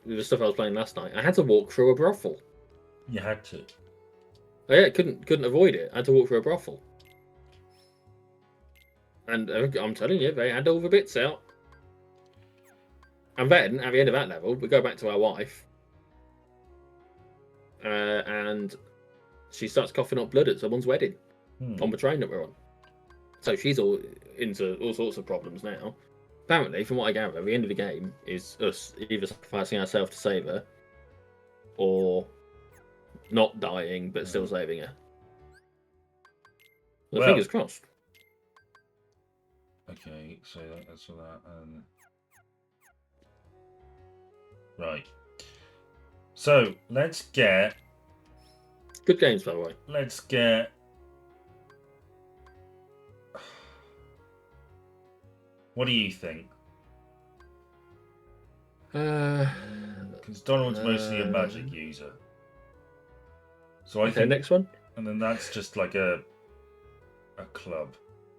the stuff I was playing last night, I had to walk through a brothel. You had to. Oh, yeah, couldn't avoid it. I had to walk through a brothel. And I'm telling you, they had all the bits out. And then, at the end of that level, we go back to our wife. And she starts coughing up blood at someone's wedding on the train that we're on. So she's all into all sorts of problems now. Apparently, from what I gather, the end of the game is us either sacrificing ourselves to save her or not dying but still saving her. Well, fingers crossed. Okay, so that's all that. Right. So let's get. Good games, by the way. Let's get. What do you think? Because Donald's mostly a magic user. So I think next one. And then that's just like a club.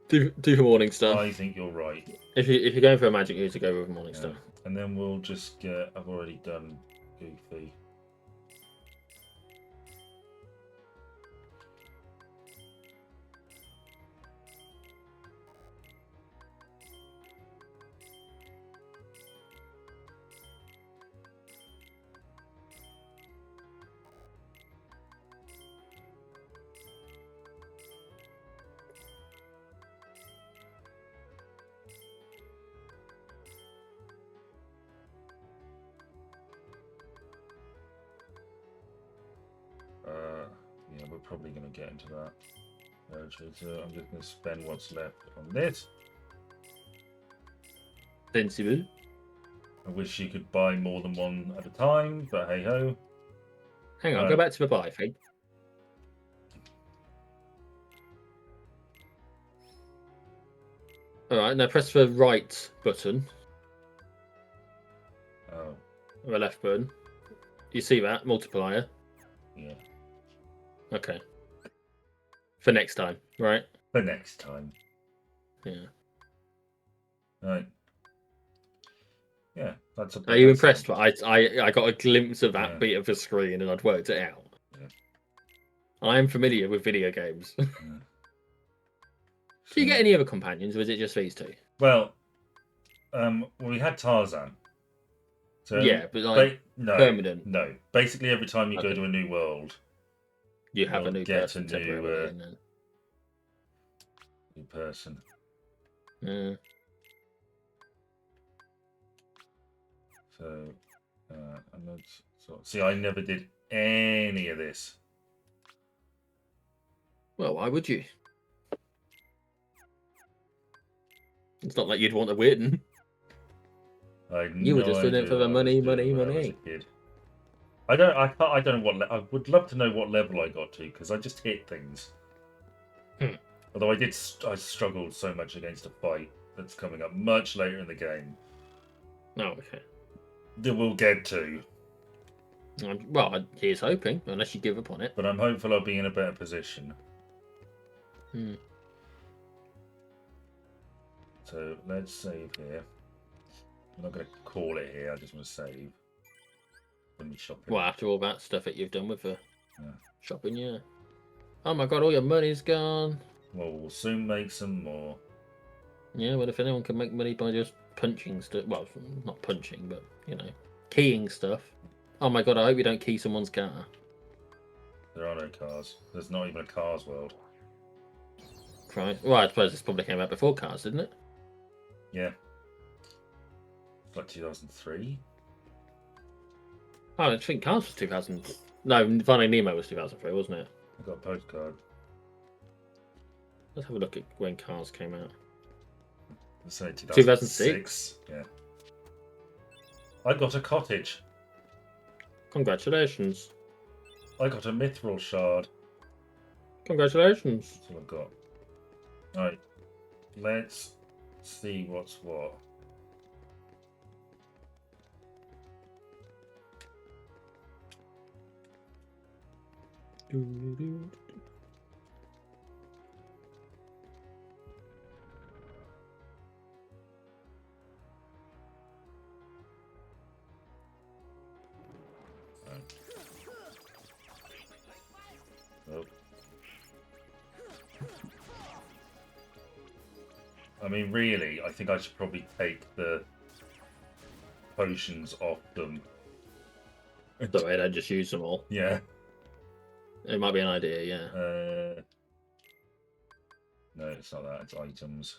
Do the Morningstar. I think you're right. If you're going for a magic user, go with Morningstar. Yeah. And then we'll just get. I've already done Goofy. Yeah, we're probably going to get into that. So I'm just going to spend what's left on this. Sensible. I wish you could buy more than one at a time, but hey ho. Hang on, go back to the buy thing. Alright, now press the right button. Oh. Or the left button. You see that? Multiplier. Yeah. Okay. For next time, right? For next time. Yeah. Right. Yeah, that's a. Are you impressed? I got a glimpse of that bit of the screen and I'd worked it out. Yeah. I am familiar with video games. Yeah. Do you get any other companions, or is it just these two? Well, we had Tarzan. So yeah, but like no, permanent. No, basically every time you go to a new world, you have a new get person. a new person. Yeah. So, and let's see. I never did any of this. Well, why would you? It's not like you'd want to win. You were just doing it for the money. I don't know what. I would love to know what level I got to because I just hit things. Although I struggled so much against a fight that's coming up much later in the game. Oh, okay. That we'll get to. Well, here's hoping, unless you give up on it. But I'm hopeful I'll be in a better position. So let's save here. I'm not going to call it here. I just want to save. Shopping. Well, after all that stuff that you've done with the shopping, yeah. Oh my god, all your money's gone. Well, we'll soon make some more. Yeah, well, if anyone can make money by just punching stuff, well, not punching, but, you know, keying stuff. Oh my god, I hope you don't key someone's car. There are no cars. There's not even a Cars world. Right. Well, I suppose this probably came out before Cars, didn't it? Yeah. Like 2003? Oh, I think Cars was 2000. No, Finding Nemo was 2003, wasn't it? I got a postcard. Let's have a look at when Cars came out. Let's say 2006? Yeah. I got a cottage. Congratulations. I got a mithril shard. Congratulations. That's all I've got. Alright. Let's see what's what. Nope. I mean, really, I think I should probably take the potions off them. So I don't just use them all. Yeah. It might be an idea, yeah. No, it's not that. It's items.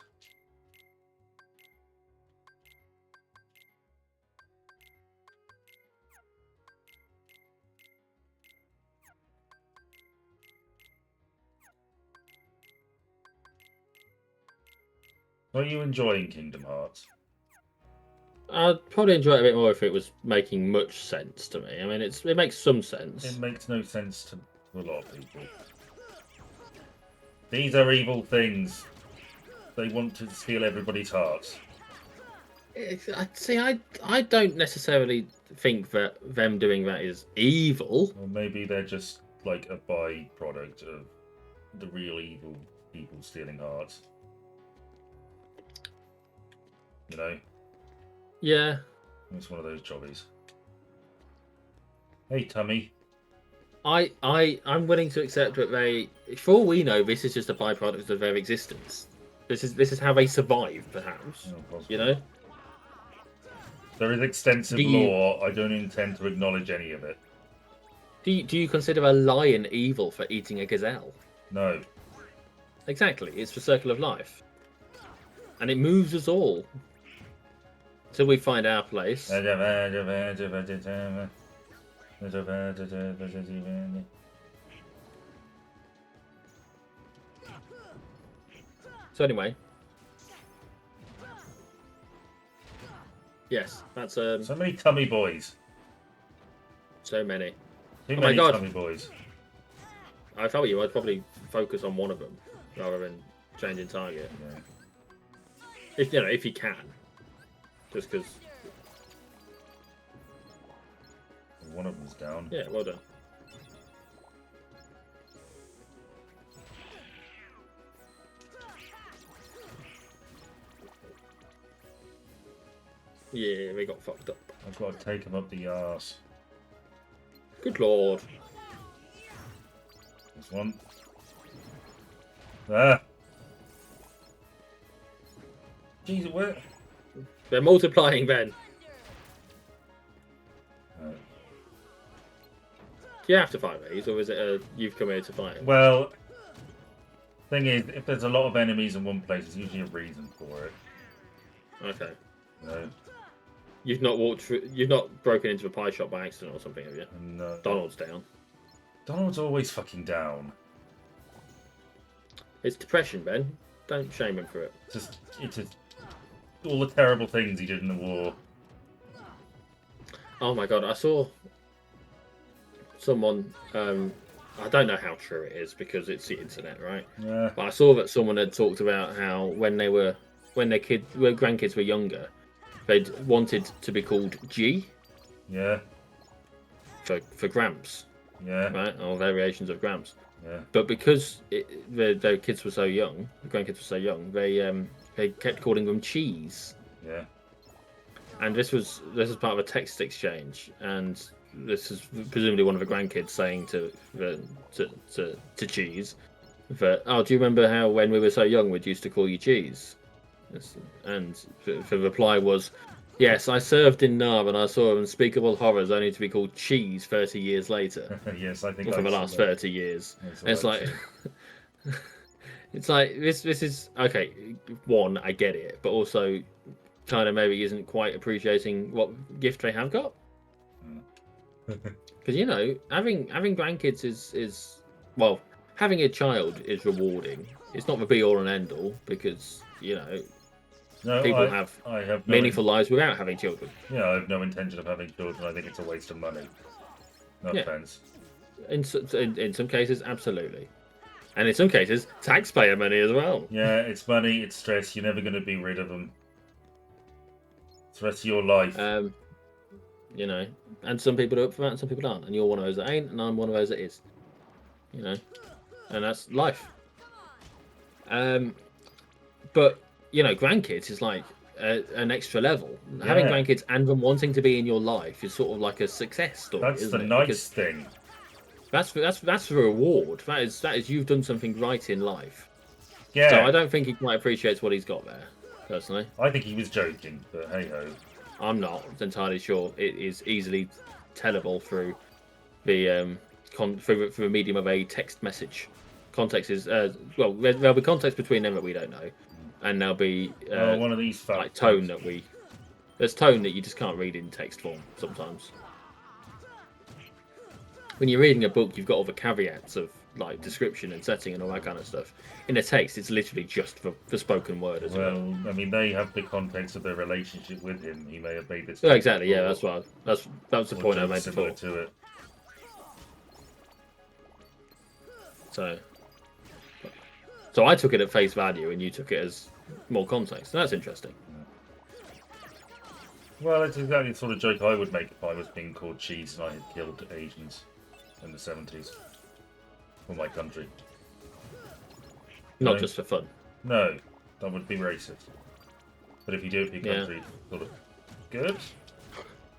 Are you enjoying Kingdom Hearts? I'd probably enjoy it a bit more if it was making much sense to me. I mean, it makes some sense. It makes no sense to a lot of people. These are evil things. They want to steal everybody's hearts. See, I don't necessarily think that them doing that is evil. Or maybe they're just like a byproduct of the real evil people stealing hearts. You know? Yeah. It's one of those jobbies. Hey, Tummy. I'm willing to accept that they, for all we know, this is just a byproduct of their existence. This is how they survive, perhaps. Oh, possibly. You know? There is extensive lore. I don't intend to acknowledge any of it. Do you consider a lion evil for eating a gazelle? No. Exactly. It's the circle of life. And it moves us all. Till we find our place. So anyway. Yes, that's So many tummy boys. so many. Too Oh many my God. tummy boys. I tell you, I'd probably focus on one of them rather than changing target. Yeah. If you can. Just because. One of them's down. Yeah, well done. Yeah, we got fucked up. I've got to take him up the arse. Good lord. This one. Ah! Jesus, where? They're multiplying, Ben. Do you have to fight these, or is it a you've come here to fight them? Well, thing is, if there's a lot of enemies in one place, there's usually a reason for it. Okay. No. You've not walked through. You've not broken into a pie shop by accident or something, have you? No. Donald's down. Donald's always fucking down. It's depression, Ben. Don't shame him for it. It's just all the terrible things he did in the war. Oh my god, I saw someone. I don't know how true it is because it's the internet, right? Yeah. But I saw that someone had talked about how when their grandkids were younger, they'd wanted to be called G. Yeah. For Gramps. Yeah. Right, or variations of Gramps. Yeah. But because their kids were so young, the grandkids were so young, they kept calling them Cheese. Yeah. And this was part of a text exchange, and this is presumably one of the grandkids saying to Cheese that, oh, do you remember how when we were so young we'd used to call you Cheese? And the reply was, yes, I served in Nar and I saw unspeakable horrors only to be called Cheese 30 years later. Yes, I think Or for the last 30 years. And it's like it's like this is okay, one, I get it, but also kind of maybe isn't quite appreciating what gift they have got. Because having grandkids is well, having a child is rewarding. It's not the be all and end all because people have meaningful lives without having children. Yeah, I have no intention of having children. I think it's a waste of money. No offense. In some cases, absolutely, and in some cases, taxpayer money as well. Yeah, it's money, it's stress. You're never going to be rid of them. It's the rest of your life. And some people are up for that, and some people aren't. And you're one of those that ain't, and I'm one of those that is. And that's life. But grandkids is like an extra level. Having Yeah. grandkids and them wanting to be in your life is sort of like a success story. That's isn't the it? nice Because thing. that's a reward. That is you've done something right in life. Yeah. So I don't think he quite appreciates what he's got there. Personally, I think he was joking, but hey ho. I'm not entirely sure. It is easily tellable through the through the medium of a text message. Context is well, there'll be context between them that we don't know, and there'll be One of these fat like tone fucks. there's tone that you just can't read in text form sometimes. When you're reading a book, you've got all the caveats of like description and setting and all that kind of stuff. In a text, it's literally just for spoken word as well. Well, I mean, they have the context of their relationship with him. He may have made this. Oh, exactly. Yeah, that's the point I made similar before. to it. So I took it at face value, and you took it as more context. And that's interesting. Well, it's exactly the sort of joke I would make if I was being called cheese and I had killed Asians in the 70s for my country. Not No. just for fun. No, that would be racist. But if you do it for your country, sort of good.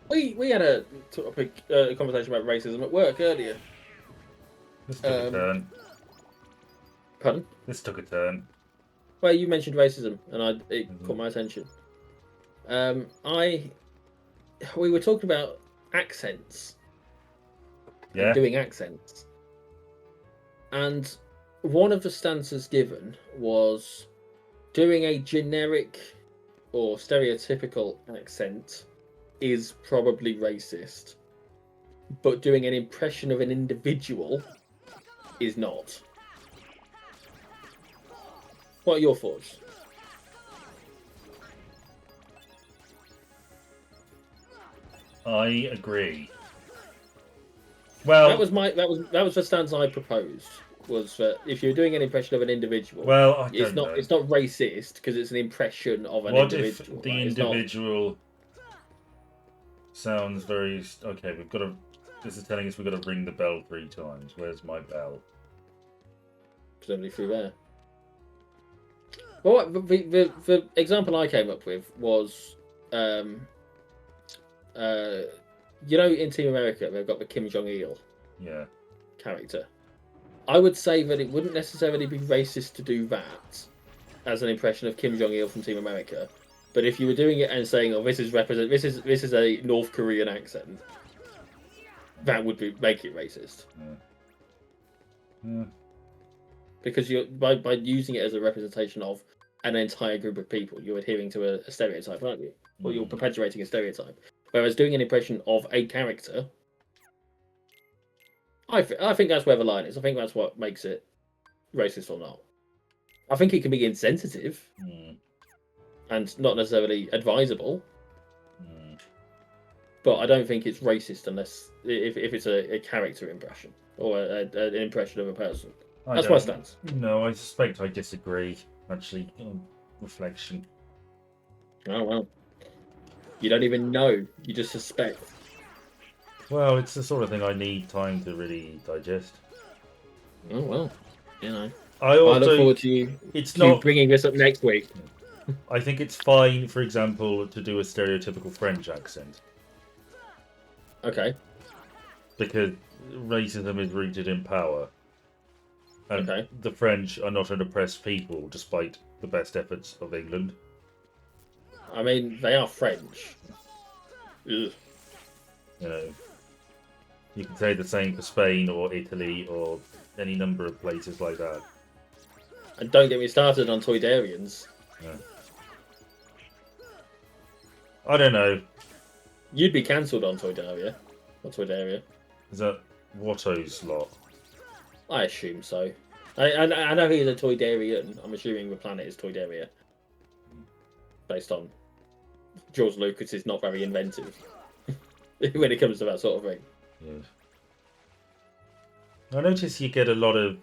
We had a topic, conversation about racism at work earlier. This took a turn. Pardon? This took a turn. Well, you mentioned racism, and it caught my attention. We were talking about accents. Yeah. And doing accents. And one of the stances given was doing a generic or stereotypical accent is probably racist, but doing an impression of an individual is not. What are your thoughts? I agree. Well, That was the stance I proposed. Was that if you're doing an impression of an individual, well, I it's don't not know. it's not racist because it's an impression of an What individual. if the right? It's not- individual sounds very okay? We've got to. This is telling us we've got to ring the bell 3 times. Where's my bell? presumably through there. Well, the example I came up with was, you know, in Team America they've got the Kim Jong Il Yeah. character. I would say that it wouldn't necessarily be racist to do that as an impression of Kim Jong Il from Team America, but if you were doing it and saying, "Oh, this is a North Korean accent," that would make it racist. Yeah. Because you're by using it as a representation of an entire group of people, you're adhering to a stereotype, aren't you? Or you're perpetuating a stereotype. Whereas doing an impression of a character, I think that's where the line is. I think that's what makes it racist or not. I think it can be insensitive and not necessarily advisable, but I don't think it's racist unless if it's a character impression or an impression of a person. That's my stance. No, I suspect I disagree. Actually, on reflection. Oh well. You don't even know. You just suspect. Well, it's the sort of thing I need time to really digest. Oh well. You know. I look forward to you. It's to not bringing this up next week. I think it's fine, for example, to do a stereotypical French accent. Okay. Because racism is rooted in power. And Okay. the French are not an oppressed people, despite the best efforts of England. I mean, they are French. Ugh. You know, you can say the same for Spain or Italy or any number of places like that. And don't get me started on Toydarians. Yeah. I don't know. You'd be cancelled on Toydaria. Or Toydaria. Is that Watto's lot? I assume so. I know he's a Toydarian. I'm assuming the planet is Toydaria. Based on George Lucas is not very inventive when it comes to that sort of thing. Yes. I notice you get a lot of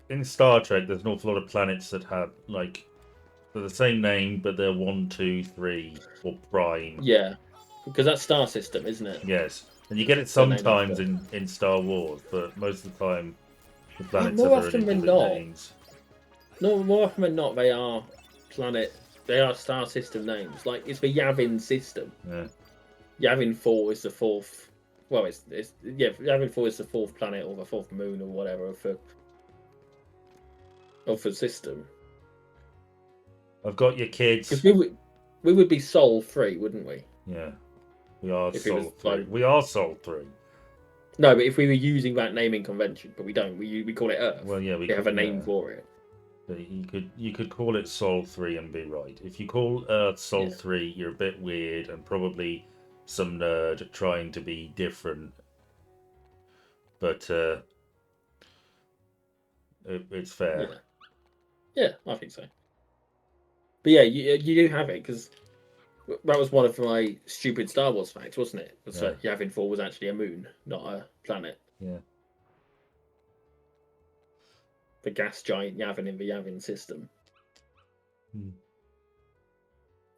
in Star Trek. There's an awful lot of planets that have they're the same name, but they're 1, 2, 3 or prime. Yeah, because that's Star System, isn't it? Yes, and you get it sometimes in Star Wars, but most of the time the planets more have often very than different not. names. No, more often than not, they are planet. They are star system names. Like it's the Yavin system. Yeah. Yavin 4 is the fourth. Well, it's Yavin 4 is the fourth planet or the fourth moon or whatever of the system. I've got your kids. Because we would be Sol 3, wouldn't we? Yeah. We are If it was Sol 3. like- We are Sol 3. No, but if we were using that naming convention, but we don't. We call it Earth. Well, yeah, We have a name for it. But you could call it Sol 3 and be right. If you call Earth Sol Yeah. 3, you're a bit weird and probably some nerd trying to be different. But it's fair. Yeah, I think so. But yeah, you do have it because that was one of my stupid Star Wars facts, wasn't it? Was that Yavin 4 was actually a moon, not a planet. Yeah. The gas giant Yavin in the Yavin system. Hmm.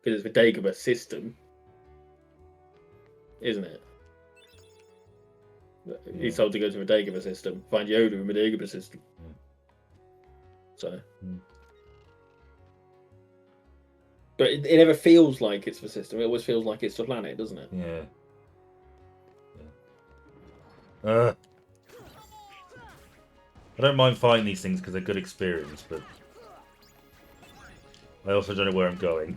Because it's the Dagobah system, isn't it? He's told to go to the Dagobah system, find Yoda in the Dagobah system. Yeah. So. Hmm. But it never feels like it's the system. It always feels like it's the planet, doesn't it? Yeah. I don't mind fighting these things because they're good experience, but I also don't know where I'm going.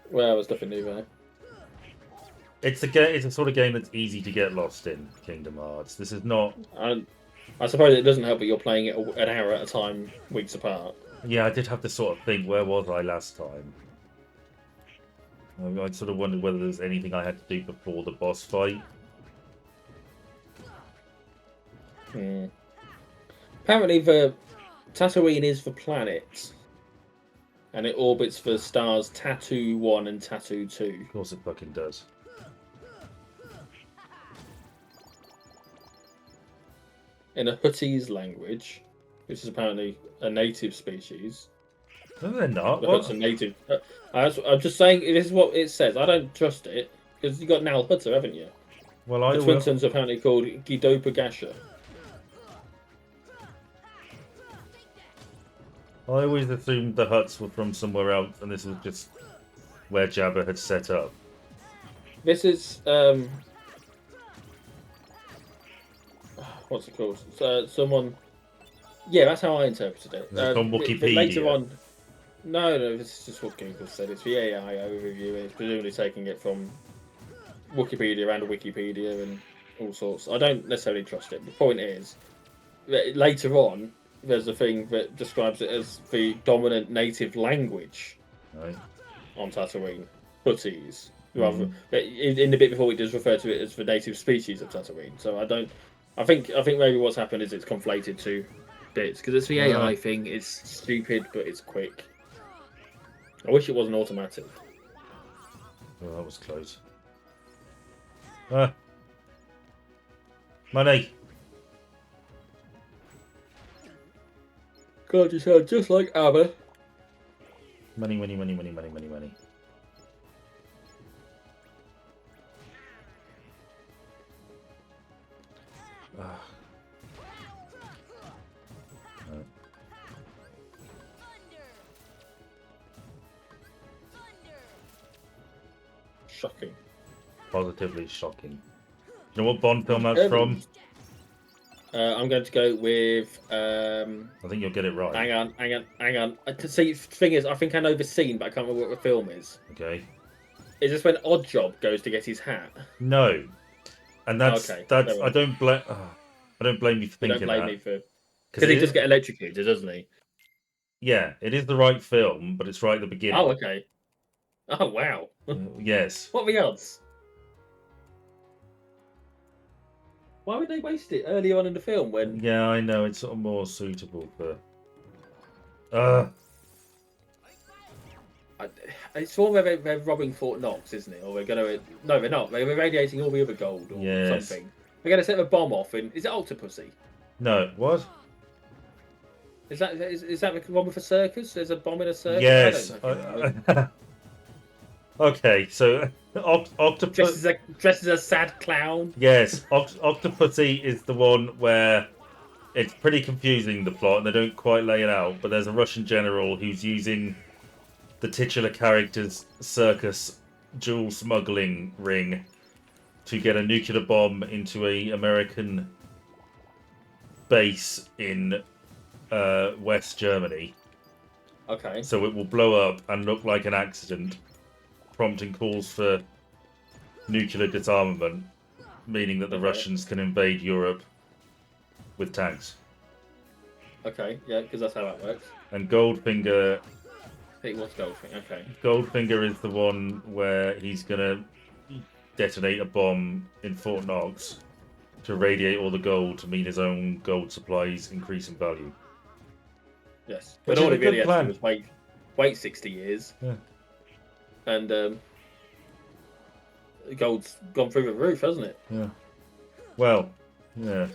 Well, there's nothing new there. It's a sort of game that's easy to get lost in, Kingdom Hearts. This is not. I suppose it doesn't help that you're playing it an hour at a time, weeks apart. Yeah, I did have to sort of think, where was I last time? I sort of wondered whether there's anything I had to do before the boss fight. Apparently, the Tatooine is the planet, and it orbits the stars Tattoo 1 and Tattoo 2. Of course it fucking does. In a Huttese language, which is apparently a native species. No, they're not. The What? Hutts are native. I'm just saying, this is what it says. I don't trust it, because you've got Nal Hutta, haven't you? Well, I The will. twin sons are apparently called Gidopa Gasha. I always assumed the huts were from somewhere else, and this was just where Jabba had set up. This is what's it called? Someone. Yeah, that's how I interpreted it. Is it on but Wikipedia? later on, no, this is just what Google said. It's the AI overview. It's presumably taking it from Wikipedia and Wikipedia and all sorts. I don't necessarily trust it. The point is, that later on, there's a thing that describes it as the dominant native language Right. on Tatooine, Huttese. Rather, in the bit before it does refer to it as the native species of Tatooine. So I think maybe what's happened is it's conflated two bits because it's the AI thing. It's stupid, but it's quick. I wish it wasn't automatic. Oh, that was close. Money. God, you sound just like ABBA. Money, money, money, money, money, money, money. Ah. Right. Shocking. Positively shocking. Do you know what Bond film that's from? I'm going to go with. I think you'll get it right. Hang on. See, the thing is, I think I know the scene, but I can't remember what the film is. Okay. Is this when Oddjob goes to get his hat? No. And that's Okay, that's never I mind. don't blame you for You thinking don't blame that. me for Because because he does get electrocuted, doesn't he? Yeah, it is the right film, but it's right at the beginning. Oh, okay. Oh, wow. Yes. What are the odds? Why would they waste it early on in the film when? Yeah, I know. It's sort of more suitable for. It's all where they're robbing Fort Knox, isn't it? Or they're going to. No, they're not. They're irradiating all the other gold or Yes. something. They're going to set a bomb off in. Is it Octopussy? No, what? Is that the one with a circus? There's a bomb in a circus? Yes. I don't know. Okay, so Octopus. Dressed as a sad clown. Yes, Octopussy is the one where it's pretty confusing, the plot, and they don't quite lay it out. But there's a Russian general who's using the titular character's circus jewel smuggling ring to get a nuclear bomb into a American base in West Germany. Okay. So it will blow up and look like an accident, prompting calls for nuclear disarmament, meaning that the Okay. Russians can invade Europe with tanks. Okay, yeah, because that's how that works. And Goldfinger I think it was Goldfinger. Okay. Goldfinger is the one where he's gonna detonate a bomb in Fort Knox to radiate all the gold to mean his own gold supplies increase in value. Yes. Which But all is a he really good had to plan. do was wait 60 years. Yeah. And gold's gone through the roof, hasn't it? Yeah. Well, yeah.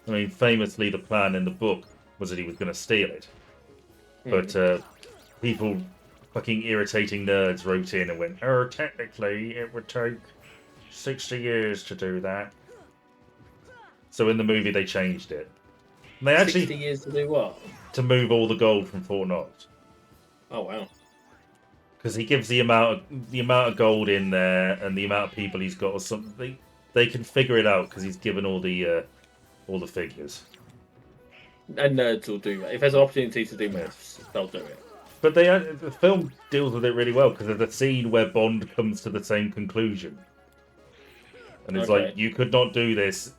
I mean, famously, the plan in the book was that he was going to steal it. But people, fucking irritating nerds, wrote in and went, "Oh, technically, it would take 60 years to do that." So in the movie, they changed it. And they 60 actually years to do what? to move all the gold from Fort Knox. Oh, wow. Because he gives the amount of gold in there and the amount of people he's got or something. They can figure it out because he's given all the figures. And nerds will do that. If there's an opportunity to do maths, they'll do it. But the film deals with it really well because there's a scene where Bond comes to the same conclusion, and it's Okay. like, you could not do this.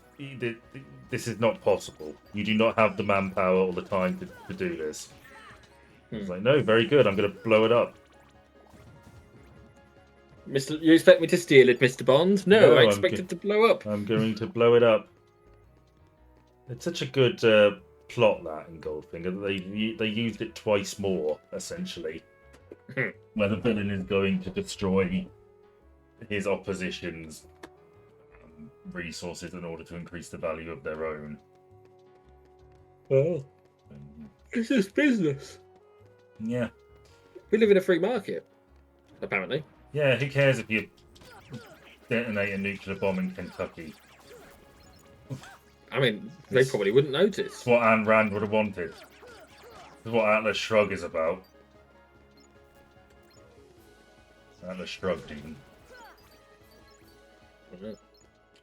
This is not possible. You do not have the manpower or the time to do this. It's like, no, very good. I'm going to blow it up. Mr. You expect me to steal it, Mr. Bond? No, No, I I'm expect it to blow up. I'm going to blow it up. It's such a good plot, that in Goldfinger, that they used it twice more, essentially. Where the villain is going to destroy his opposition's resources in order to increase the value of their own. Oh, it's just business. Yeah. We live in a free market, apparently. Yeah, who cares if you detonate a nuclear bomb in Kentucky? I mean, they probably wouldn't notice. It's what Ayn Rand would have wanted. It's what Atlas Shrugged is about. Atlas Shrugged, even.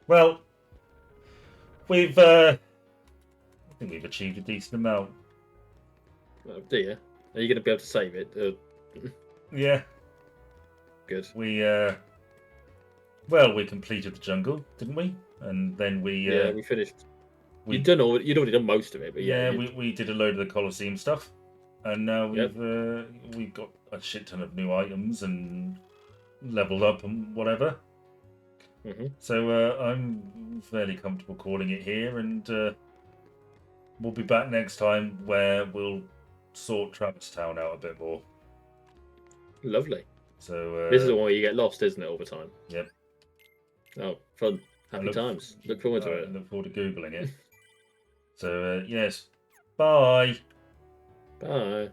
Well, I think we've achieved a decent amount. Oh dear. Are you going to be able to save it? Yeah, Good. we completed the jungle, didn't we? And then we We finished. we- You'd already done most of it, but yeah, you- we did a load of the Colosseum stuff, and now we've got a shit ton of new items and leveled up and whatever. Mhm. So I'm fairly comfortable calling it here, and we'll be back next time where we'll sort Travis Town out a bit more. Lovely. So This is the one where you get lost, isn't it, all the time? Yep. Oh, fun. Happy look- times. Look forward to I it. look forward to googling it. So yes, bye. Bye.